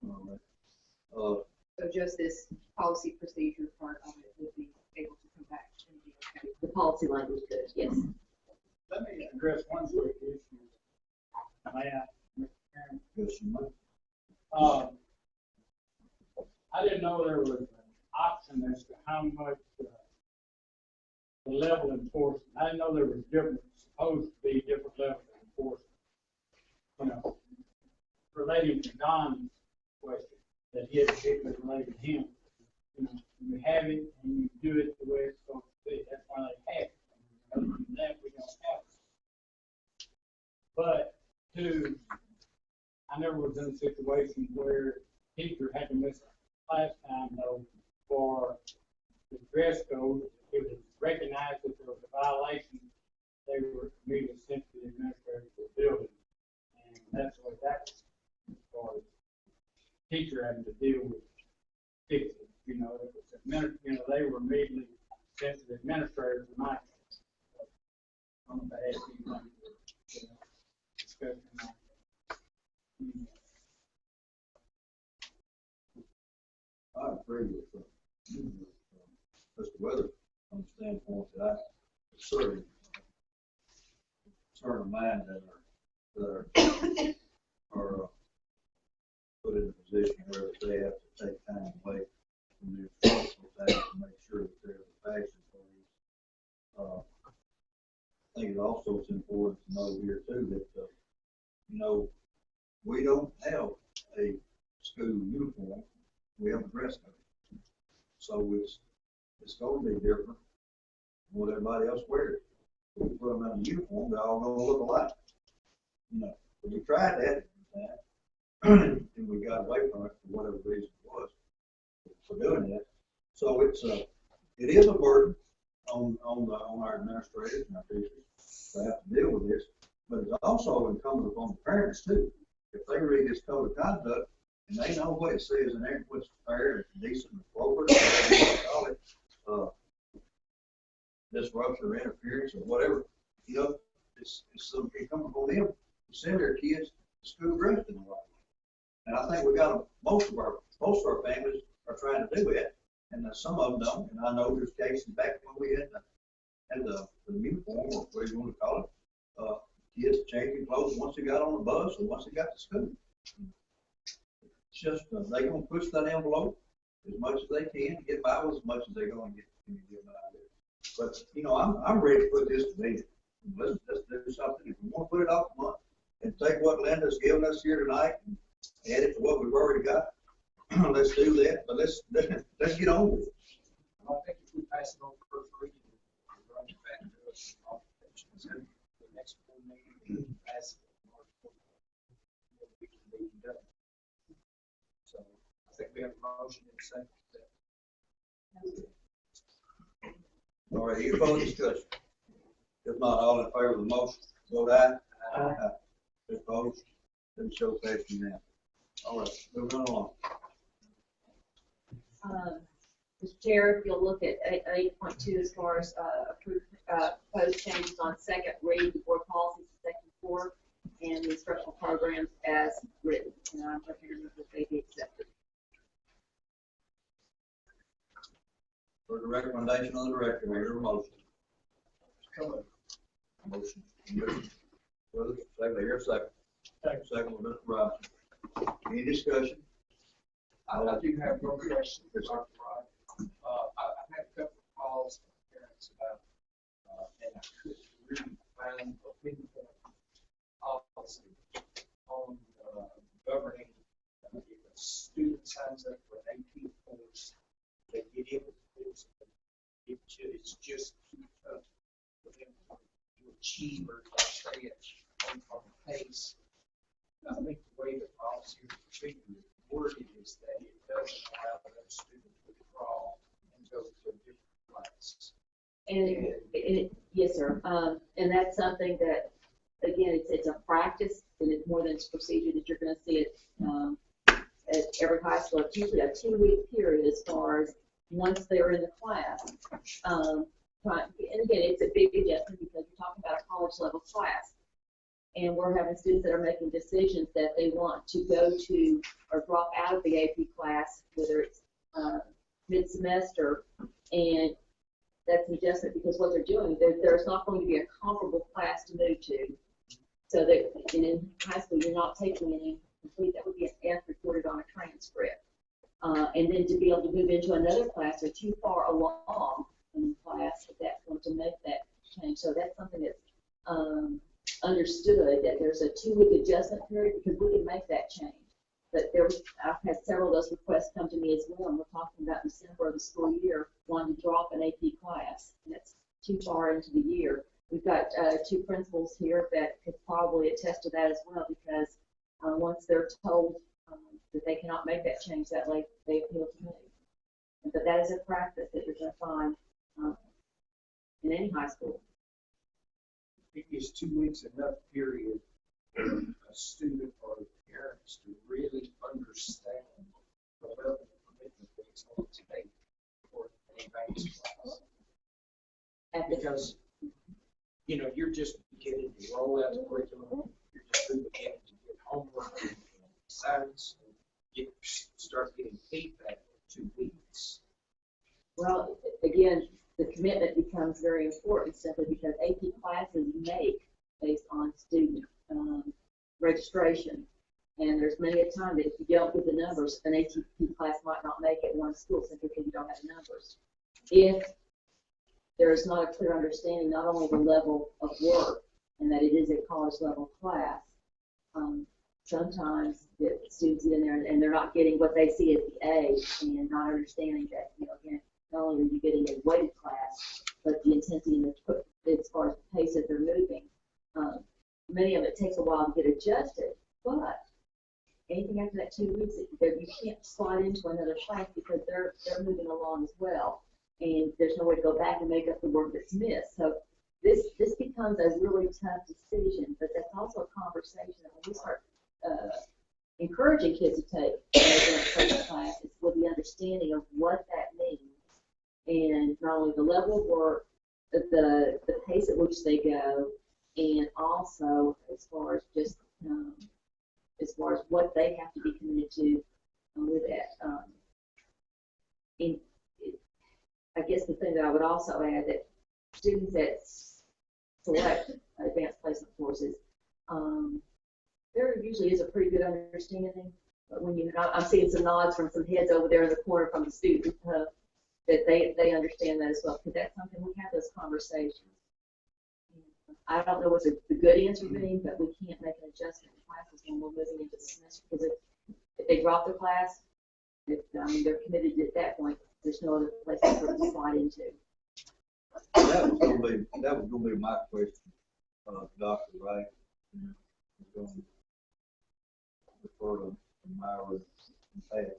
All right.
So just this policy procedure part of it would be able to come back and be okay.
The policy language could, yes.
Let me address one quick issue. May I, Mr. Chairman?
Yes, you might.
I didn't know there was an option as to how much the level of enforcement. I didn't know there was supposed to be different levels of enforcement. Relating to Don's question that he had particularly related to him. You have it and you do it the way it's supposed to be. That's why they have it. Other than that, we don't have it. But I never was in a situation where teacher had to miss class time though for the dress code. It was recognized that there was a violation. They were immediately sent to the administrator for the building, and that's what that was as far as teacher having to deal with fixing. It was they were immediately sent to the administrator for my case. I don't know if I had anything discussion on.
I agree with Mr. Weather from the standpoint that I certainly turn of mind that are put in a position where they have to take time away from their personal time to make sure that they're the fashion police. I think it also is important to know here too that you know, we don't have a school uniform, we have a dress code. So it's going to be different from what everybody else wears. If we put them in a uniform, they're all going to look alike. You know, but we tried that, and we got away from it for whatever reason it was for doing that. So it is a burden on our administrators and our teachers to have to deal with this, but it's also incumbent upon the parents too. If they read this code of conduct and they know what it says in there, what's fair and decent and appropriate, whatever you want to call it, disruption or interference or whatever, you know, it's incumbent upon them to send their kids to school dressed in the right way. And I think we got most of our families are trying to do it, and some of them don't. And I know there's cases back when we had the uniform, or whatever you want to call it, kids changing clothes once they got on the bus or once they got to school. It's just they're going to push that envelope as much as they can to get by with as much as they're going to get by with. But you know, I'm ready to put this to bed. Let's do something. If we want to put it off a month and take what Linda's given us here tonight and add it to what we've already got, let's do that. But let's get on with it.
I think if we pass it on first reading, we'll run it back to us. The next board meeting, pass it on March 14th. We can be done. So I think we have a motion in a second.
All right, any further discussion? If not, all in favor of the motion, vote aye. Aye. If opposed, then show passion now. All right, moving along.
Mr. Chair, if you'll look at 8.2 as far as proposed changes on second read, the board policies in section 4, and the instructional programs as written, and I'm prepared that they be accepted.
For the recommendation of the director, may I hear a motion?
Come on.
Motion. Second, here a second. Second with Mr. Robinson. Any discussion?
I do have one question. I've had a couple of calls from parents about, and I couldn't really find a pinpoint policy on governing if a student signs up for an AP course, they get in with the course, it's just too tough for them to achieve or to stay on pace. I think the way the policy is worded is that it doesn't allow those students to withdraw and go to a different class.
And yes, sir. And that's something that, again, it's a practice, and it's more than it's procedure that you're going to see it at every high school. It's usually a 2-week period as far as once they're in the class. And again, it's a big adjustment because you're talking about a college level class. And we're having students that are making decisions that they want to go to or drop out of the AP class, whether it's mid-semester, and that's an adjustment because what they're doing, there's not going to be a comparable class to move to. So that in high school, you're not taking any complete, that would be an F recorded on a transcript. And then to be able to move into another class or too far along in the class at that point to make that change. So that's something that's understood, that there's a 2-week adjustment period because we can make that change. But I've had several of those requests come to me as well, and we're talking about December of the school year wanting to drop an AP class, and that's too far into the year. We've got 2 principals here that could probably attest to that as well, because once they're told that they cannot make that change that late, they appeal to me. But that is a practice that you're going to find in any high school.
Is 2 weeks enough period for a student or parents to really understand the level of commitment that it's going to take for an advanced class? Because, you know, you're just beginning to roll out the curriculum, you're just beginning to get homework and assignments, and start getting feedback in 2 weeks.
Well, again, the commitment becomes very important simply because AP classes make based on student registration. And there's many a time that if you don't get the numbers, an AP class might not make it one school simply because you don't have the numbers. If there is not a clear understanding not only of the level of work and that it is a college level class, sometimes the students get in there and they're not getting what they see as the A and not understanding that, again, not only are you getting a weighted class, but the intensity and as far as the pace that they're moving. Many of it takes a while to get adjusted, but anything after that 2 weeks, you can't slide into another class because they're moving along as well, and there's no way to go back and make up the work that's missed. So this becomes a really tough decision, but that's also a conversation that when we start encouraging kids to take a class, it's with the understanding of what that means, and not only the level of work, but the pace at which they go, and also as far as just as far as what they have to be committed to with that. I guess the thing that I would also add that students that select advanced placement courses, there usually is a pretty good understanding. But when I'm seeing some nods from some heads over there in the corner from the students that they understand that as well, because that's something we have those conversations. I don't know what the good answer being, but we can't make an adjustment in classes when we're moving into the semester, because if they drop the class, they're committed at that point. There's no other place for them to slide into.
That was gonna be my question, Dr. Wright. I was going to refer to Myra and Pat.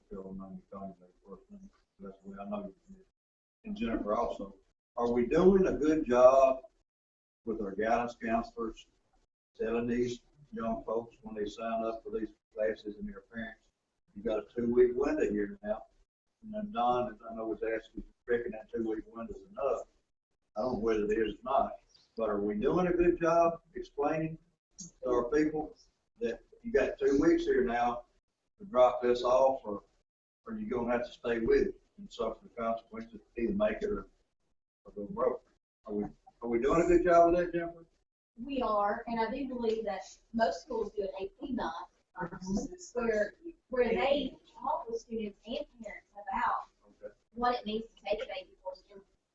Fill them on your contact first name. That's the way I know you. And Jennifer also. Are we doing a good job with our guidance counselors telling these young folks when they sign up for these classes and their parents, you got a 2-week window here now? And then Don, I know, was asking, reckon that 2-week window is enough. I don't know whether it is or not, but are we doing a good job explaining to our people that you got 2 weeks here now to drop this off, or you're gonna have to stay with it and suffer the consequences, either make it or go broke? Are we doing a good job of that, Jennifer?
We are, and I do believe that most schools do an AP month, where they talk with students and parents about what it means to take an AP course.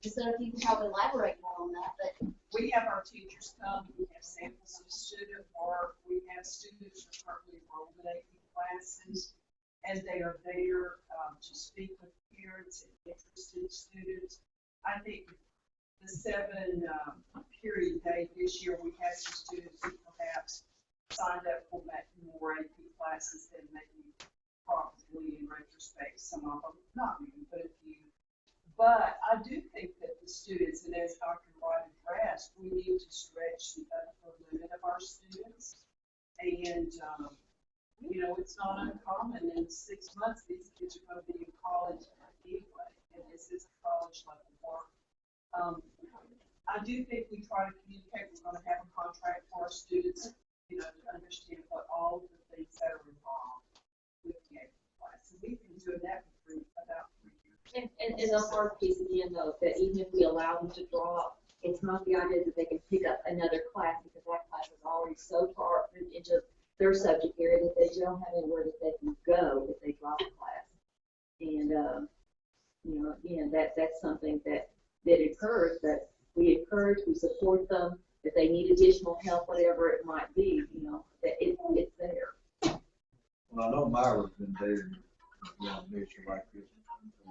And so if you can probably elaborate more on that, but
We have our teachers come, we have samples of student work, we have students who are currently enrolled in AP classes, and they are there to speak with parents and interested students. I think the 7-period day this year, we had some students who perhaps signed up for more AP classes than maybe probably in retrospect, some of them, not many, but a few. But I do think that the students, and as Dr. Wright addressed, we need to stretch the upper limit of our students. And, it's not uncommon in 6 months, these kids are going to be in college anyway, and this is college level work. I do think we try to communicate. We're going to have a contract for our students, to understand what all of the things that are involved with the AP class. And we've been doing that for about 3 years.
And the hard piece again, though, that even if we allow them to drop, it's not the idea that they can pick up another class, because that class is already so far into their subject area that they don't have anywhere that they can go if they drop a class. And, again, that's something that occurs, that we encourage, we support them. If they need additional help, whatever it might be, that it's there.
Well, I know Myra's been dating an issue like this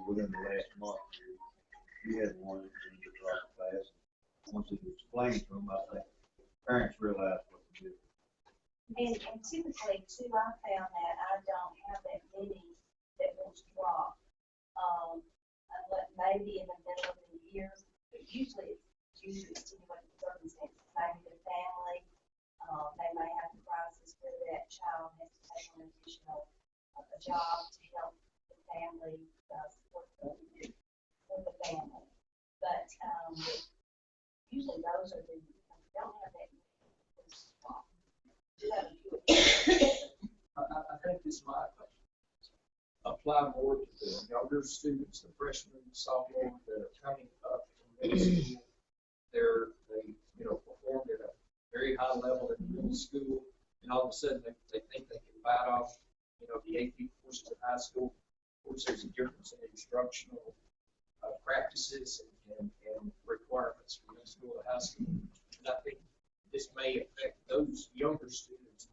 within the last month. She had one that was a drop class. Once it was explained to them, I think parents realized what to do.
And typically, too, I found that I don't have that many that will drop. Maybe in the middle of the year, but usually it's due to extenuating circumstances. Maybe the family, they may have a crisis where that child has to take on additional job to help the family support the family. But usually those are the don't have that many.
I think this might apply more to the younger students, the freshmen, sophomores that are coming up from middle school. They performed at a very high level in middle school, and all of a sudden they think they can bite off, the AP courses in high school. Of course, there's a difference in instructional practices and requirements from middle school to high school. And I think this may affect those younger students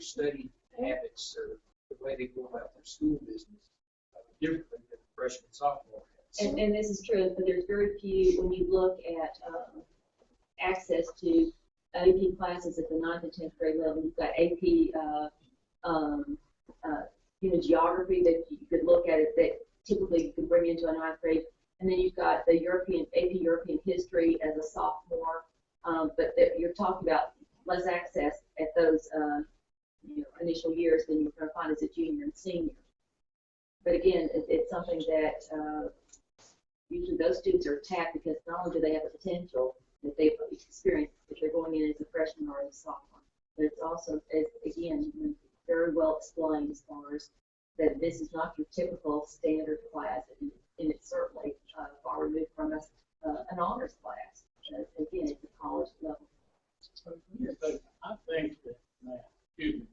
study habits or the way they go about their school business differently than freshman and sophomore has.
And this is true, but there's very few, when you look at access to AP classes at the 9th and 10th grade level, you've got AP geography that you could look at it that typically you can bring into a 9th grade. And then you've got the AP European history as a sophomore, but you're talking about less access at those initial years than you're going to find as a junior and senior. But again, it's something that usually those students are tapped because not only do they have the potential that they've experienced if they're going in as a freshman or as a sophomore, but it's also, again, very well explained as far as that this is not your typical standard class, and it's certainly far removed from an honors class. Again, it's a college level.
I think that, excuse me.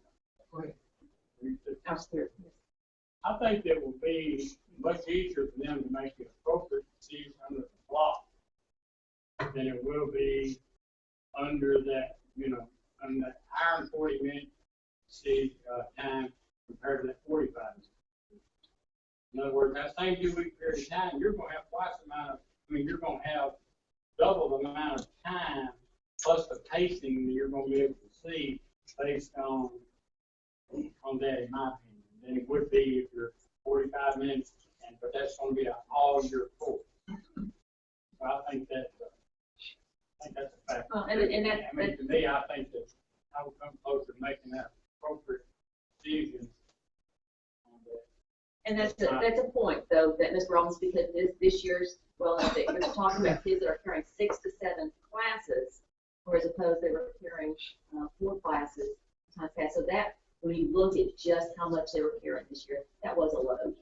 Go ahead.
I think it will be much easier for them to make the appropriate decision under the block than it will be under that, under that hour and 40 minute time compared to that 45 minutes. In other words, that same 2 week period of time, you're going to have twice the amount of, you're going to have double the amount of time plus the pacing that you're going to be able to see based on that, in my opinion, than it would be if you're 45 minutes, but that's going to be an all-year course. So I think that's a fact. To me, I think that I would come closer to making that appropriate decision on that.
And that's a point, though, that Ms. Rollins, because this year's, well, you're talking about kids that are carrying 6 to 7 classes, whereas opposed they were carrying 4 classes times fast. So that, when you look at just how much they were carrying this year, that was a load.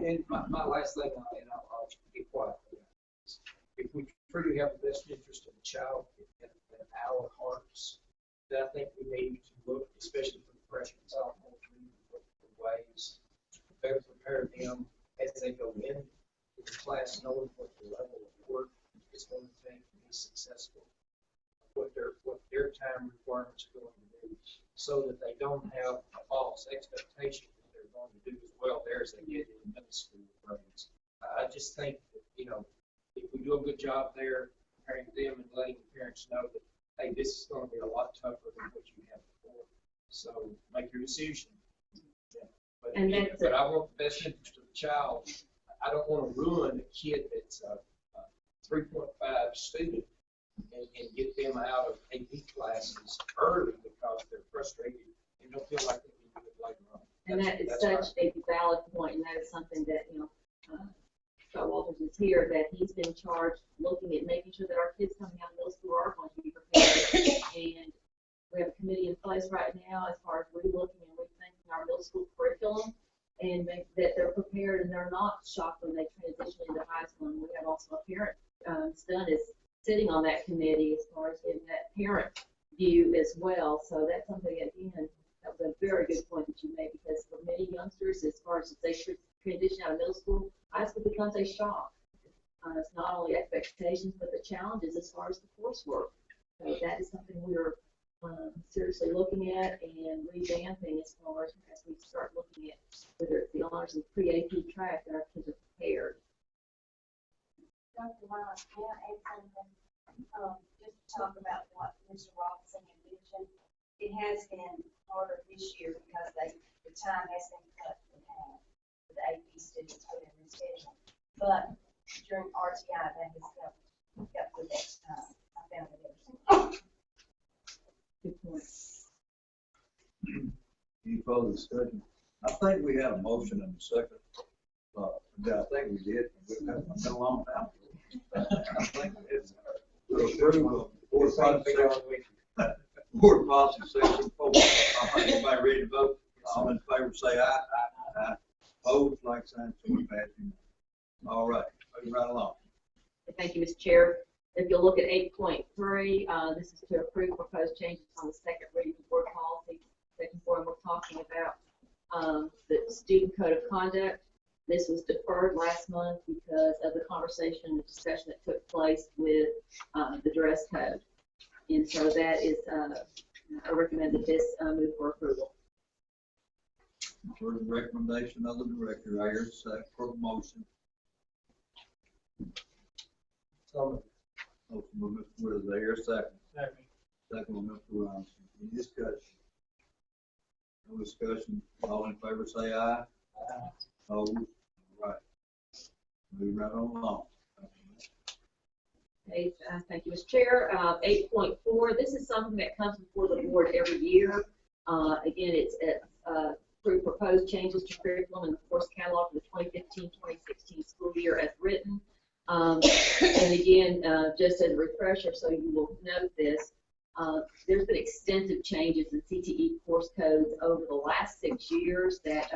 And my last thing, and I'll be quiet. If we truly have the best interest of the child in our hearts, then I think we need to look, especially for the freshmen and sophomores, we need to look for ways to better prepare them as they go in the class, knowing what the level of work is going to take to be successful, what their time requirements are going to be, so that they don't have a false expectation that they're going to do as well there as they get in middle school grades. I just think that, if we do a good job there, preparing them and letting the parents know that, hey, this is going to be a lot tougher than what you had before. So make your decision. Yeah. But I want the best interest of the child. I don't want to ruin a kid that's a 3.5 student and get them out of AP classes early because they're frustrated and don't feel like they can do it later on.
And that is such a valid point, and that is something that, Scott Walters is here, that he's been charged looking at making sure that our kids coming out of middle school are going to be prepared. And we have a committee in place right now as far as relooking and rethinking our middle school curriculum and make that they're prepared and they're not shocked when they transition into high school. And we have also a parent, Stumpy is sitting on that committee as far as getting that parent view as well. So that's something, again, that was a very good point that you made, because for many youngsters, as far as they should transition out of middle school, high school becomes a shock. It's not only expectations, but the challenges as far as the coursework. So that is something we're seriously looking at and revamping as far as we start looking at whether it's the honors and pre-AP track that our kids are prepared.
Dr. Miles, may I add something? Just to talk about what Mr. Robinson had mentioned. It has been harder this year because the time has been cut in half for the AP students within the schedule. But during RTI, that has got the next time. I found it interesting.
Good point.
Any further discussion? I think we had a motion in the second. I think we did. We've been a long time. I think we did. To approve of board policy section 4. Everybody ready to vote? All in favor say aye. Aye. Opposed, like sign, so we pass it. All right, moving right along.
Thank you, Mr. Chair. If you'll look at 8.3, this is to approve proposed changes on the second reading of board policy. Section 4, and we're talking about the student code of conduct. This was deferred last month because of the conversation and discussion that took place with the dress code. And so that is I recommend that this move for approval.
For the recommendation of the director, I hear a second for the motion.
So,
Motion by Mr. Withers, I hear a second.
Second.
Second by Mr. Robinson. Any discussion? No discussion. All in favor say aye. Opposed? All right. Move right on along.
Okay, thank you, Mr. Chair. 8.4, this is something that comes before the board every year. Again, it's proposed changes to curriculum and the course catalog for the 2015-2016 school year as written. And again, just as a refresher, so you will note this, there's been extensive changes in CTE course codes over the last 6 years that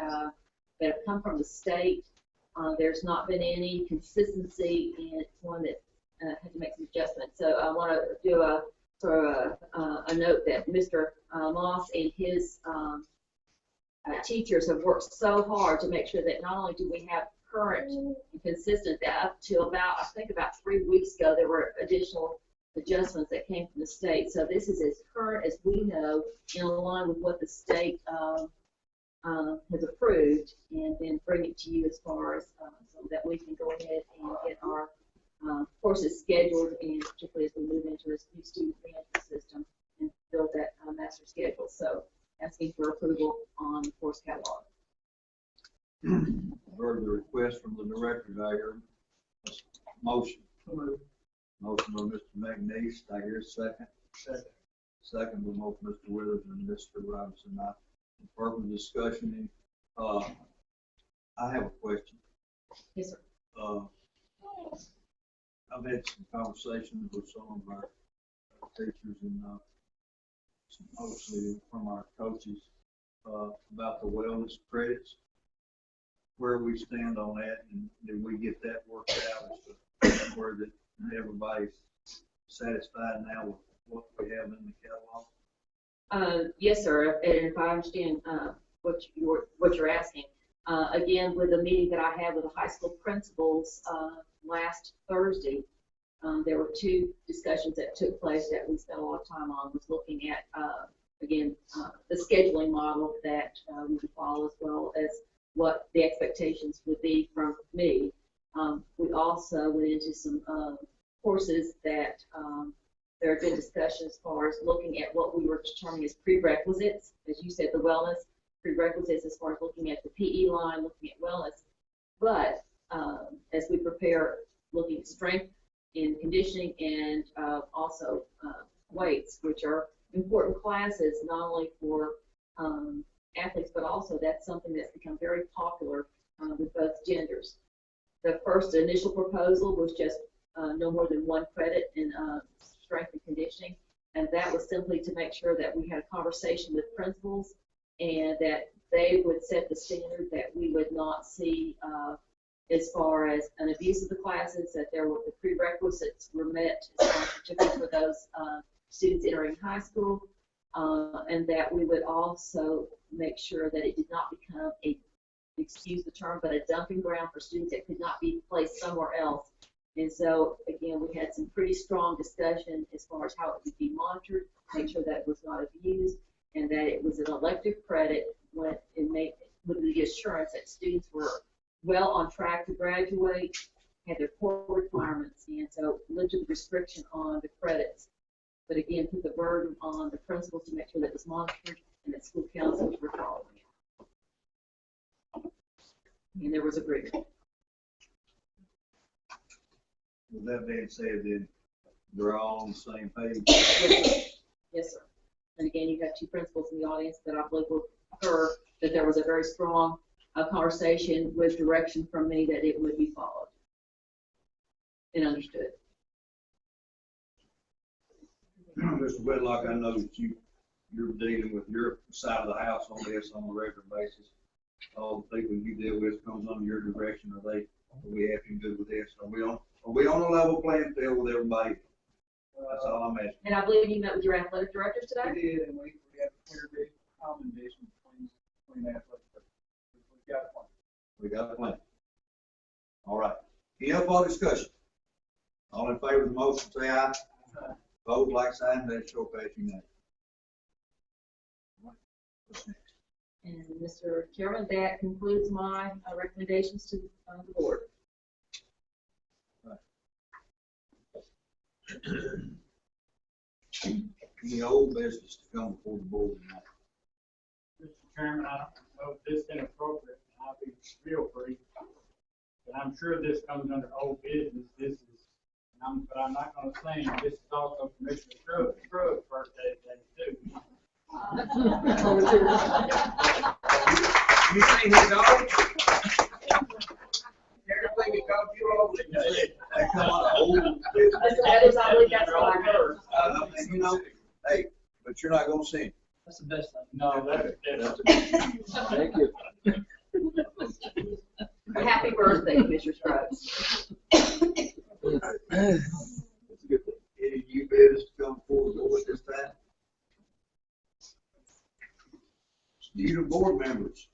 have come from the state. There's not been any consistency, and it's one that had to make some adjustments. So I want to do a note that Mr. Moss and his teachers have worked so hard to make sure that not only do we have current and consistent, that up to about, I think about 3 weeks ago, there were additional adjustments that came from the state. So this is as current as we know, in line with what the state has approved, and then bring it to you as far as so that we can go ahead and get our courses scheduled, and particularly as we move into this new student management system and build that master schedule. So asking for approval on the course catalog.
Heard the request from the director. I hear a motion. Motion by Mr. McNeese. I hear a second. Second by both Mr. Withers and Mr. Robinson. For further discussion, I have a question.
Yes, sir.
I've had some conversations with some of our teachers and mostly from our coaches about the wellness credits, where we stand on that, and did we get that worked out as to where that everybody's satisfied now with what we have in the catalog?
Yes, sir. And if I understand what you're asking, again, with the meeting that I had with the high school principals last Thursday, there were 2 discussions that took place that we spent a lot of time on. Was looking at again the scheduling model that we would follow, as well as what the expectations would be from me. We also went into some courses that there have been discussions as far as looking at what we were determining as prerequisites, as you said, the wellness prerequisites, as far as looking at the PE line, looking at wellness. But as we prepare, looking at strength in conditioning and also weights, which are important classes not only for athletes, but also that's something that's become very popular with both genders. The first initial proposal was just no more than 1 credit in strength and conditioning, and that was simply to make sure that we had a conversation with principals and that they would set the standard that we would not see as far as an abuse of the classes, that there were the prerequisites were met, particularly for those students entering high school, and that we would also make sure that it did not become a, excuse the term, but a dumping ground for students that could not be placed somewhere else. And so, again, we had some pretty strong discussion as far as how it would be monitored, make sure that it was not abused, and that it was an elective credit when it made, with the assurance that students were well on track to graduate, had their core requirements, and so lifted the restriction on the credits. But again, put the burden on the principals to make sure that it was monitored and that school councils were following it. And there was agreement.
With that being said, then they're all on the same page.
Yes, sir. And again, you have 2 principals in the audience that I believe will concur that there was a very strong conversation with direction from me that it would be followed and understood.
Mr. Whitlock, I know that you're dealing with your side of the house on this on a regular basis. All the people you deal with comes under your direction. Are we having good with this? Are we on a level playing field with everybody? That's all I'm asking.
And I believe you met with your athletic directors today?
We did, and we had a clear commendation between athletes. We got a plan.
We got a plan. All right. Any other discussion? All in favor of the motion, say aye. Vote like sign, that show passing name.
And Mr. Chairman, that concludes my recommendations to the board.
Any old business to come before the board tonight?
Mr. Chairman, I don't know if this is inappropriate, and I'll be real brief. But I'm sure this comes under old business. This is, but I'm not gonna say, this is also Commissioner Scruggs' birthday today too.
You seen his dog? Everything he called you over there. That come on old business.
That is, I believe that's what I heard.
You know, hey, but you're not gonna sing.
That's the best thing.
No, that's.
Thank you.
Happy birthday, Mr. Scruggs.
That's a good thing. Any new business to come forward at this time? Need board members.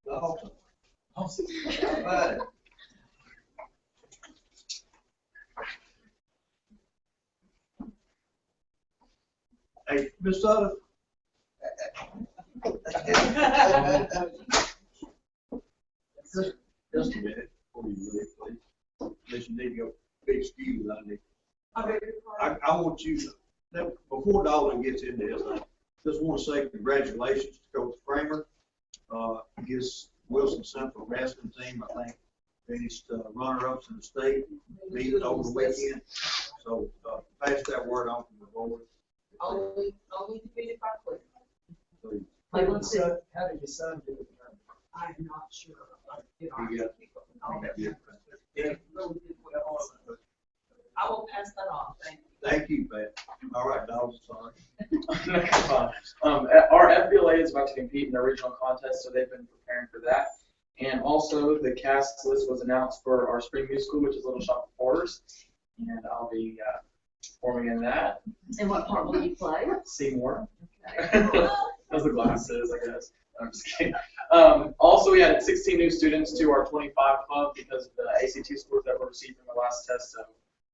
Awesome. How about it? Hey, Ms. Sutter. Just a minute, before you leave, please. Unless you need to go big excuse, I want you, now, before Dalton gets into this, I just want to say congratulations to Coach Kramer. His Wilson Central wrestling team, I think, finished runner-ups in the state, meeting over the weekend. So, pass that word on to the board.
Only defeated by Cleveland.
How did your son do it?
I'm not sure.
He got-
Really did well. I will pass that on, thank you.
Thank you, Pat. All right, Dalton, sorry.
Our FBLA is about to compete in the regional contest, so they've been preparing for that. And also, the cast list was announced for our spring musical, which is Little Shop of Horrors, and I'll be performing in that.
And what part will you play?
Seymour. Those are the glasses, I guess. I'm just kidding. Also, we had 16 new students to our 25 club because of the ACT scores that were received from the last test. So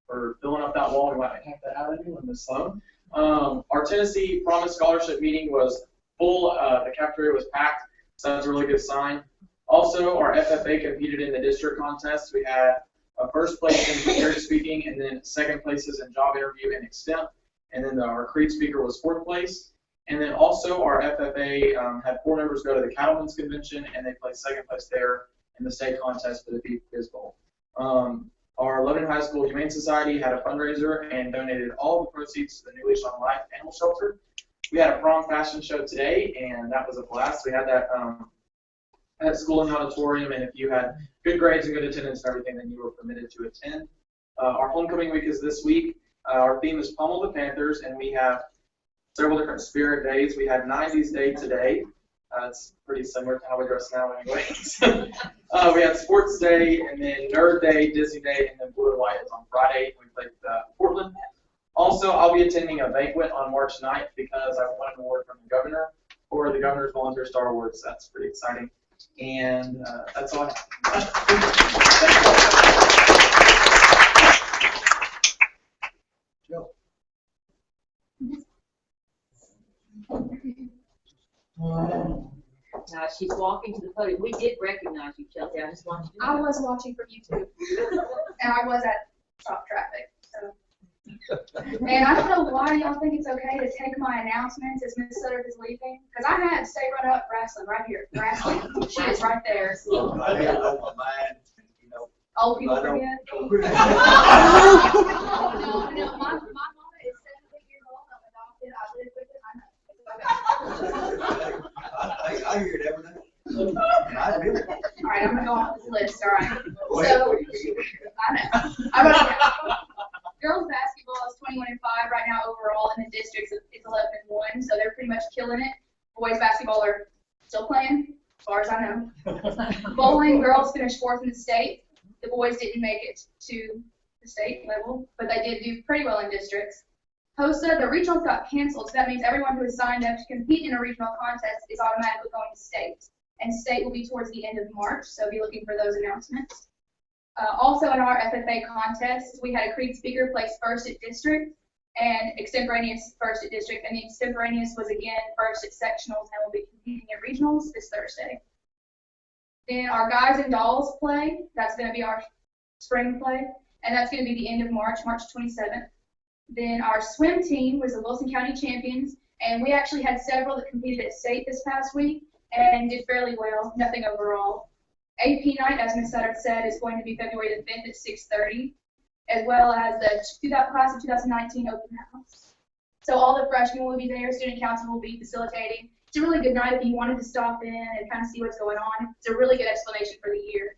we're filling up that wall. We might have to add a new one this slow. Our Tennessee Promise Scholarship meeting was full. The cafeteria was packed, so that's a really good sign. Also, our FFA competed in the district contest. We had a first place in prepared speaking, and then second places in job interview and extemp. And then our creed speaker was fourth place. And then also our FFA had 4 members go to the Cattlemen's Convention, and they placed second place there in the state contest for the Beef Biz Bowl. Our Lebanon High School Humane Society had a fundraiser and donated all the proceeds to the New Leash on Life Animal Shelter. We had a prom fashion show today, and that was a blast. We had that at school in the auditorium, and if you had good grades and good attendance and everything, then you were permitted to attend. Our homecoming week is this week. Our theme is Pummel the Panthers, and we have several different spirit days. We had 90s Day today. It's pretty similar to how we dress now anyways. We had Sports Day, and then Nerd Day, Disney Day, and then Blue and White is on Friday. We played Portland. Also, I'll be attending a banquet on March 9th because I won an award from the governor for the Governor's Volunteer Star Awards. That's pretty exciting. And that's all I have.
Joe.
Now she's walking to the podium. We did recognize you, Chelsea. I just wanted you to
I
know.
was watching from YouTube, and I was at stop traffic. So. And I don't know why y'all think it's okay to take my announcements as Miss Sutter is leaving, because I had Stay Run Up wrestling right here. Wrestling, she is right there.
I had it on my mind, you know.
Old people
I don't-
forget.
don't-
No, my mama is 70 years old. I'm adopted. I live with it. I know. It's okay.
I hear it every day. I do.
All right, I'm gonna go off this list. All right.
Go
So
ahead.
I know. I'm gonna girls basketball is 21-5 right now overall in the districts. It's 11-1, so they're pretty much killing it. Boys basketball are still playing, as far as I know. Bowling, girls finished 4th in the state. The boys didn't make it to the state level, but they did do pretty well in districts. HOSA, the regionals got canceled, so that means everyone who has signed up to compete in a regional contest is automatically going to state. And state will be towards the end of March, so be looking for those announcements. Also in our FFA contest, we had a creed speaker place 1st at district, and extemporaneous first at district, and the extemporaneous was again first at sectionals and will be competing at regionals this Thursday. Then our guys and dolls play, that's going to be our spring play, and that's going to be the end of March, March 27th. Then our swim team was the Wilson County champions, and we actually had several that competed at state this past week and did fairly well, nothing overall. AP night, as Ms. Sutter said, is going to be February the 5th at 6:30, as well as the class of 2019 open house. So all the freshmen will be there, student council will be facilitating. It's a really good night if you wanted to stop in and kind of see what's going on. It's a really good explanation for the year.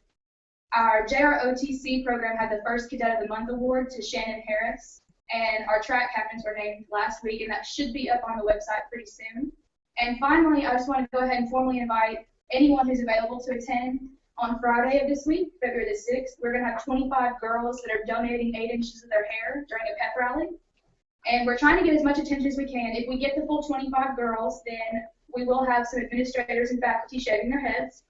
Our JROTC program had the first Cadet of the Month award to Shannon Harris, and our track captains were named last week, and that should be up on the website pretty soon. And finally, I just want to go ahead and formally invite anyone who's available to attend on Friday of this week, February the 6th. We're going to have 25 girls that are donating 8 inches of their hair during a pep rally. And we're trying to get as much attention as we can. If we get the full 25 girls, then we will have some administrators and faculty shaving their heads.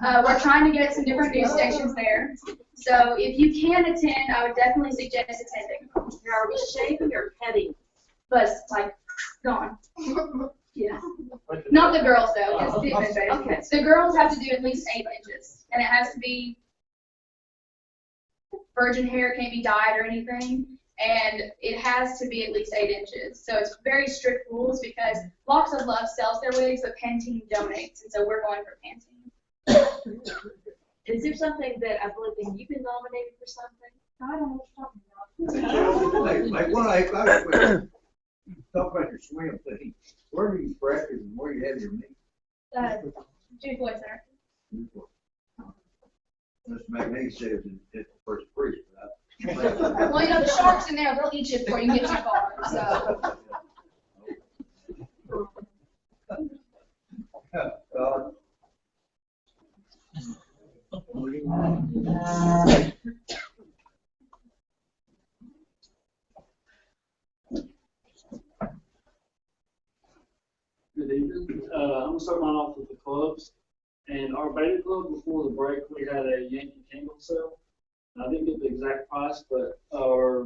We're trying to get some different news stations there. So if you can attend, I would definitely suggest attending.
Now, are we shaving or petting?
But like, gone. Yeah. Not the girls though. It's the administrators.
Okay.
The girls have to do at least 8 inches, and it has to be virgin hair. It can't be dyed or anything, and it has to be at least 8 inches. So it's very strict rules because Locks of Love sells their wigs, but Pantene donates, and so we're going for Pantene.
Is there something that I believe that you've been nominated for something?
I don't know what you're talking about.
Like, well, talk about your swim thing. Where do you practice and where you have your meet?
Jude Boy Center.
Mr. McNeese says it's the first priest, but
Well, you know, the sharks in there, they'll eat you before you get too far, so.
Good evening. I'm gonna start mine off with the clubs. And our beta club, before the break, we had a Yankee Candle sale. I didn't get the exact price, but our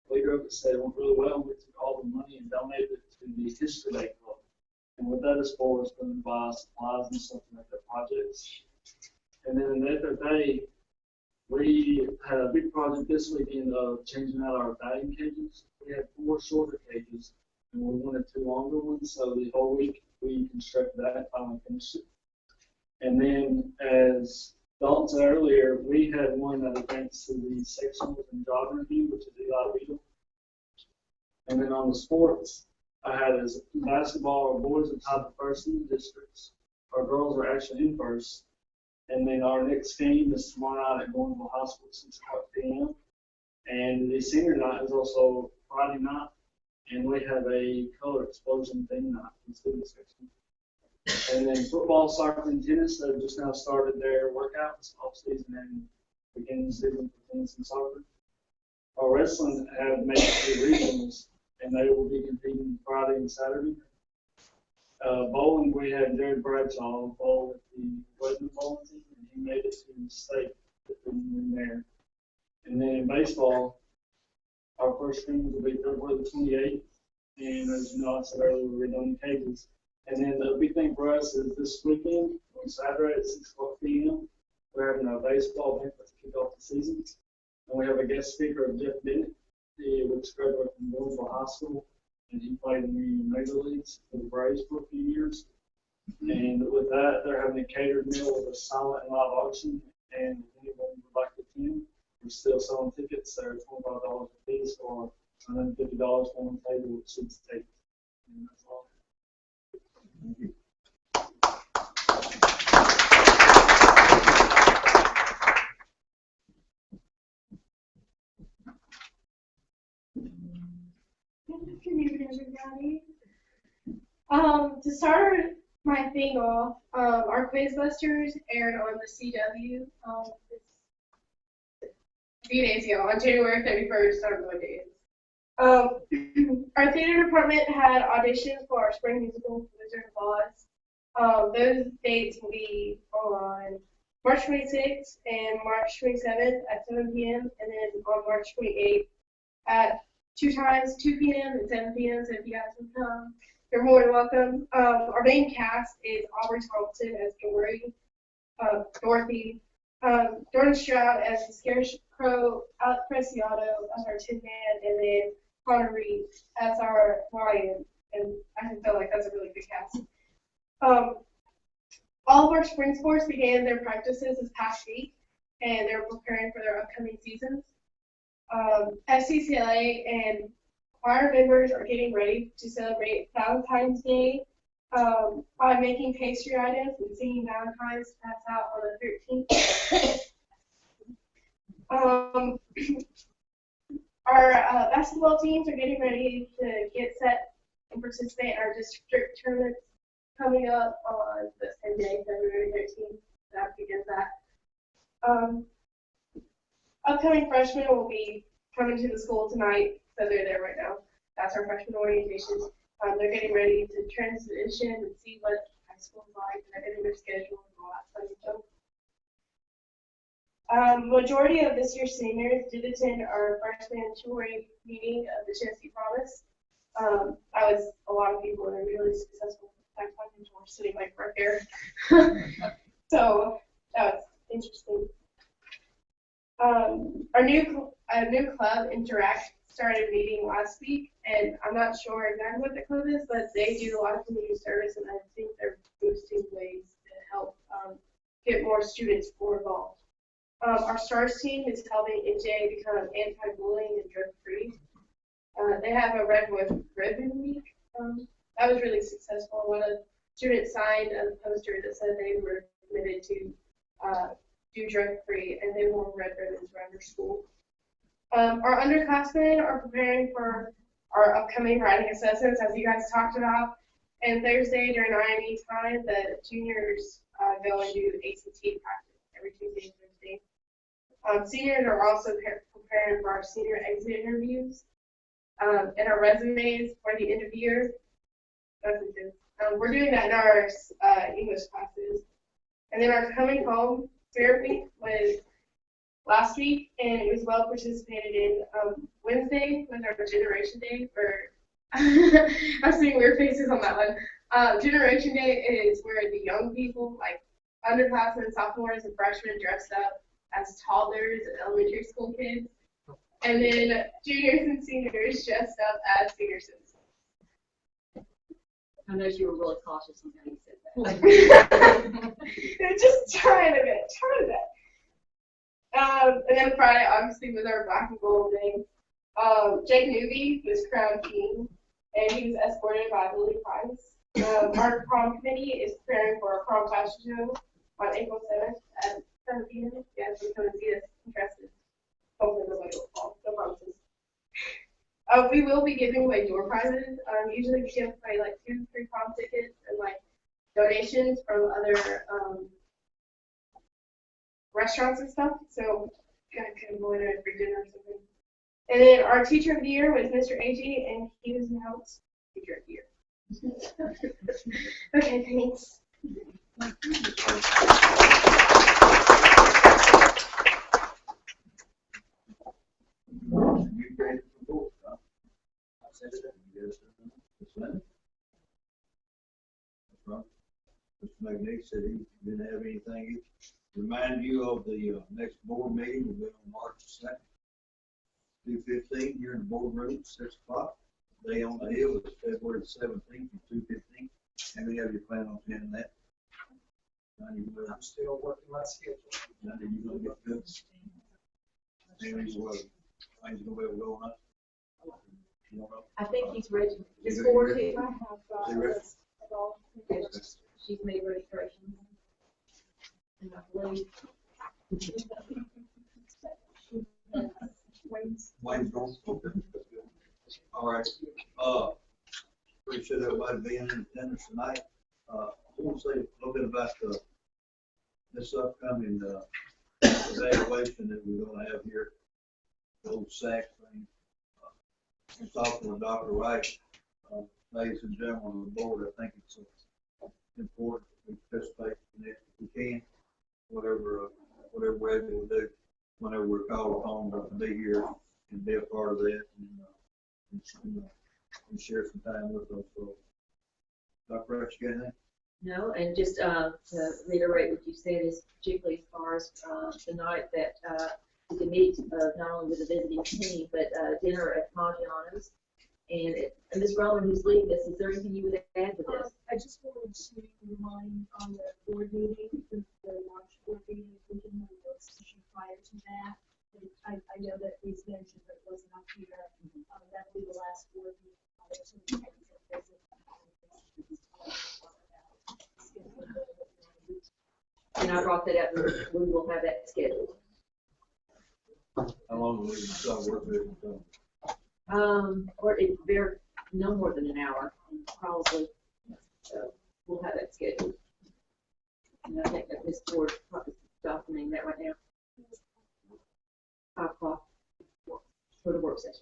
leader of it said it went really well. We took all the money and donated it to the History Day Club. And what that is for is going to buy supplies and stuff to make their projects. And then in the FFA, we had a big project this weekend of changing out our batting cages. We had 4 shorter cages, and we wanted 2 longer ones. So the whole week we constructed that and finally finished it. And then, as Dalton said earlier, we had one that advanced to the sectionals and job review, which is Eli Beetle. And then on the sports, I had as basketball, our boys are tied for first in the districts. Our girls are actually in first. And then our next game is tomorrow night at Bourneville High School at 6 p.m. And the senior night is also Friday night. And we have a color explosion theme night in the student section. And then football, soccer, and tennis, they've just now started their workouts off season and beginning the season for tennis and soccer. Our wrestling have made it to regionals, and they will be competing Friday and Saturday. Bowling, we had Jared Bradshaw bowl with the Weston bowling team, and he made it to the state in there. And then in baseball, our first game will be February the 28th, and as you know, I said earlier, we're redoing the cages. And then the big thing for us is this weekend, on Saturday at 6 p.m., we're having a baseball event to kick off the season. And we have a guest speaker of Jeff Bennett, which graduated from Bourneville High School, and he played in the major leagues for the Braves for a few years. And with that, they're having a catered meal with a silent and live auction. And if anyone would like to attend, we're still selling tickets. They're $25 a piece or $150 for one table with 6 tables. And that's all. Thank you.
Good afternoon, everybody. To start my thing off, our Quiz Busters aired on the CW a few days ago, on January 31st, I don't know what day it is. Our theater department had auditions for our spring musical, Wizard of Oz. Those dates will be on March 26th and March 27th at 7 p.m. and then on March 28th at 2 times, 2 p.m. and 7 p.m. So if you guys would come, you're more than welcome. Our main cast is Aubrey Thompson as Dorothy, Jordan Stroud as the Scarecrow, Alec Preciado as our Tin Man, and then Connor Reed as our Lion. And I feel like that's a really good cast. All of our spring sports began their practices this past week, and they're preparing for their upcoming seasons. FCCLA and choir members are getting ready to celebrate Valentine's Day by making pastry items and singing Valentine's to pass out on the 13th. Our basketball teams are getting ready to get set and participate in our district tournaments coming up on the same day, February 13th. That begins that. Upcoming freshmen will be coming to the school tonight, so they're there right now. That's our freshman orientation. They're getting ready to transition and see what high school is like, and they're getting their schedule and all that fun stuff. Majority of this year's seniors did attend our freshman touring meeting of the Tennessee Promise. That was a lot of people, and a really successful tour sitting like right there. So that was interesting. Our new club, Interact, started meeting last week, and I'm not sure exactly what the club is, but they do a lot of community service, and I think they're boosting ways to help get more students more involved. Our STARS team is helping NJ become anti-bullying and drug-free. They have a Red Ribbon Week. That was really successful. A lot of students signed a poster that said they were committed to do drug-free, and they wore red ribbons around their school. Our underclassmen are preparing for our upcoming writing assessments, as you guys talked about. And Thursday during IME time, the juniors go and do ACT practice every Tuesday and Thursday. Seniors are also preparing for our senior exit interviews and our resumes for the end of the year. We're doing that in our English classes. And then our coming home Spirit Week was last week, and it was well participated in. Wednesday was our Generation Day for, I'm seeing weird faces on that one. Generation Day is where the young people, like underclassmen, sophomores, and freshmen dressed up as toddlers and elementary school kids. And then juniors and seniors dressed up as senior citizens.
I know you were really cautious on how you said that.
Just trying a bit. And then Friday, obviously, was our Black and Gold Day. Jake Newby was crowned king, and he was escorted by Lily Price. Our prom committee is preparing for a prom fashion show on April 7th at 7 p.m. Yeah, so come and see us. Interested. Hopefully nobody will fall. No promises. We will be giving away door prizes. Usually we give away like 2-3 prom tickets and like donations from other restaurants and stuff. So kind of go in there for dinner or something. And then our teacher of the year was Mr. A.G. and he was announced teacher of the year. Okay, thanks.
Mr. McNeese said he didn't have anything. Remind you of the next board meeting will be on March 2nd, 2:15 here in the boardroom, 6 o'clock. Day on the Hill is February 17th and 2:15. How many of you plan on attending that?
I'm still working my schedule.
None of you gonna get good? Things will be able to go on. You don't know?
I think he's ready.
Is
His
it
board
ready?
team, I have
Is it ready?
she's made registrations. And I believe.
Wayne's gone? Okay. All right. Appreciate everybody being in attendance tonight. I want to say a little bit about this upcoming evaluation that we're going to have here, the old SAC thing. Talking with Dr. Wright, ladies and gentlemen on the board, I think it's important that we participate in it if we can, whatever we're able to do, whenever we're called upon to be here and be a part of that. And, and share some time with them, so. Dr. Rutch, you got anything?
No, and just to reiterate what you said is particularly as far as tonight that we can meet not only with the visiting team, but dinner at Maggiano's. And Ms. Rowland, who's leading this, is there anything you would add to this?
I just wanted to remind on the board meeting, the March board meeting, we can have a work session prior to that. And I know that we mentioned that it wasn't up here, that'll be the last board meeting prior to the next visit.
And I brought that up, and we will have that scheduled.
How long will we start working with them?
Or they're no more than an hour, probably. So we'll have that scheduled. And I think that this board probably documenting that right now. 5 o'clock for the work session.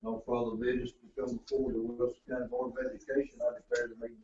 No further business to come forward to Wilson County Board of Education. I declare the meeting.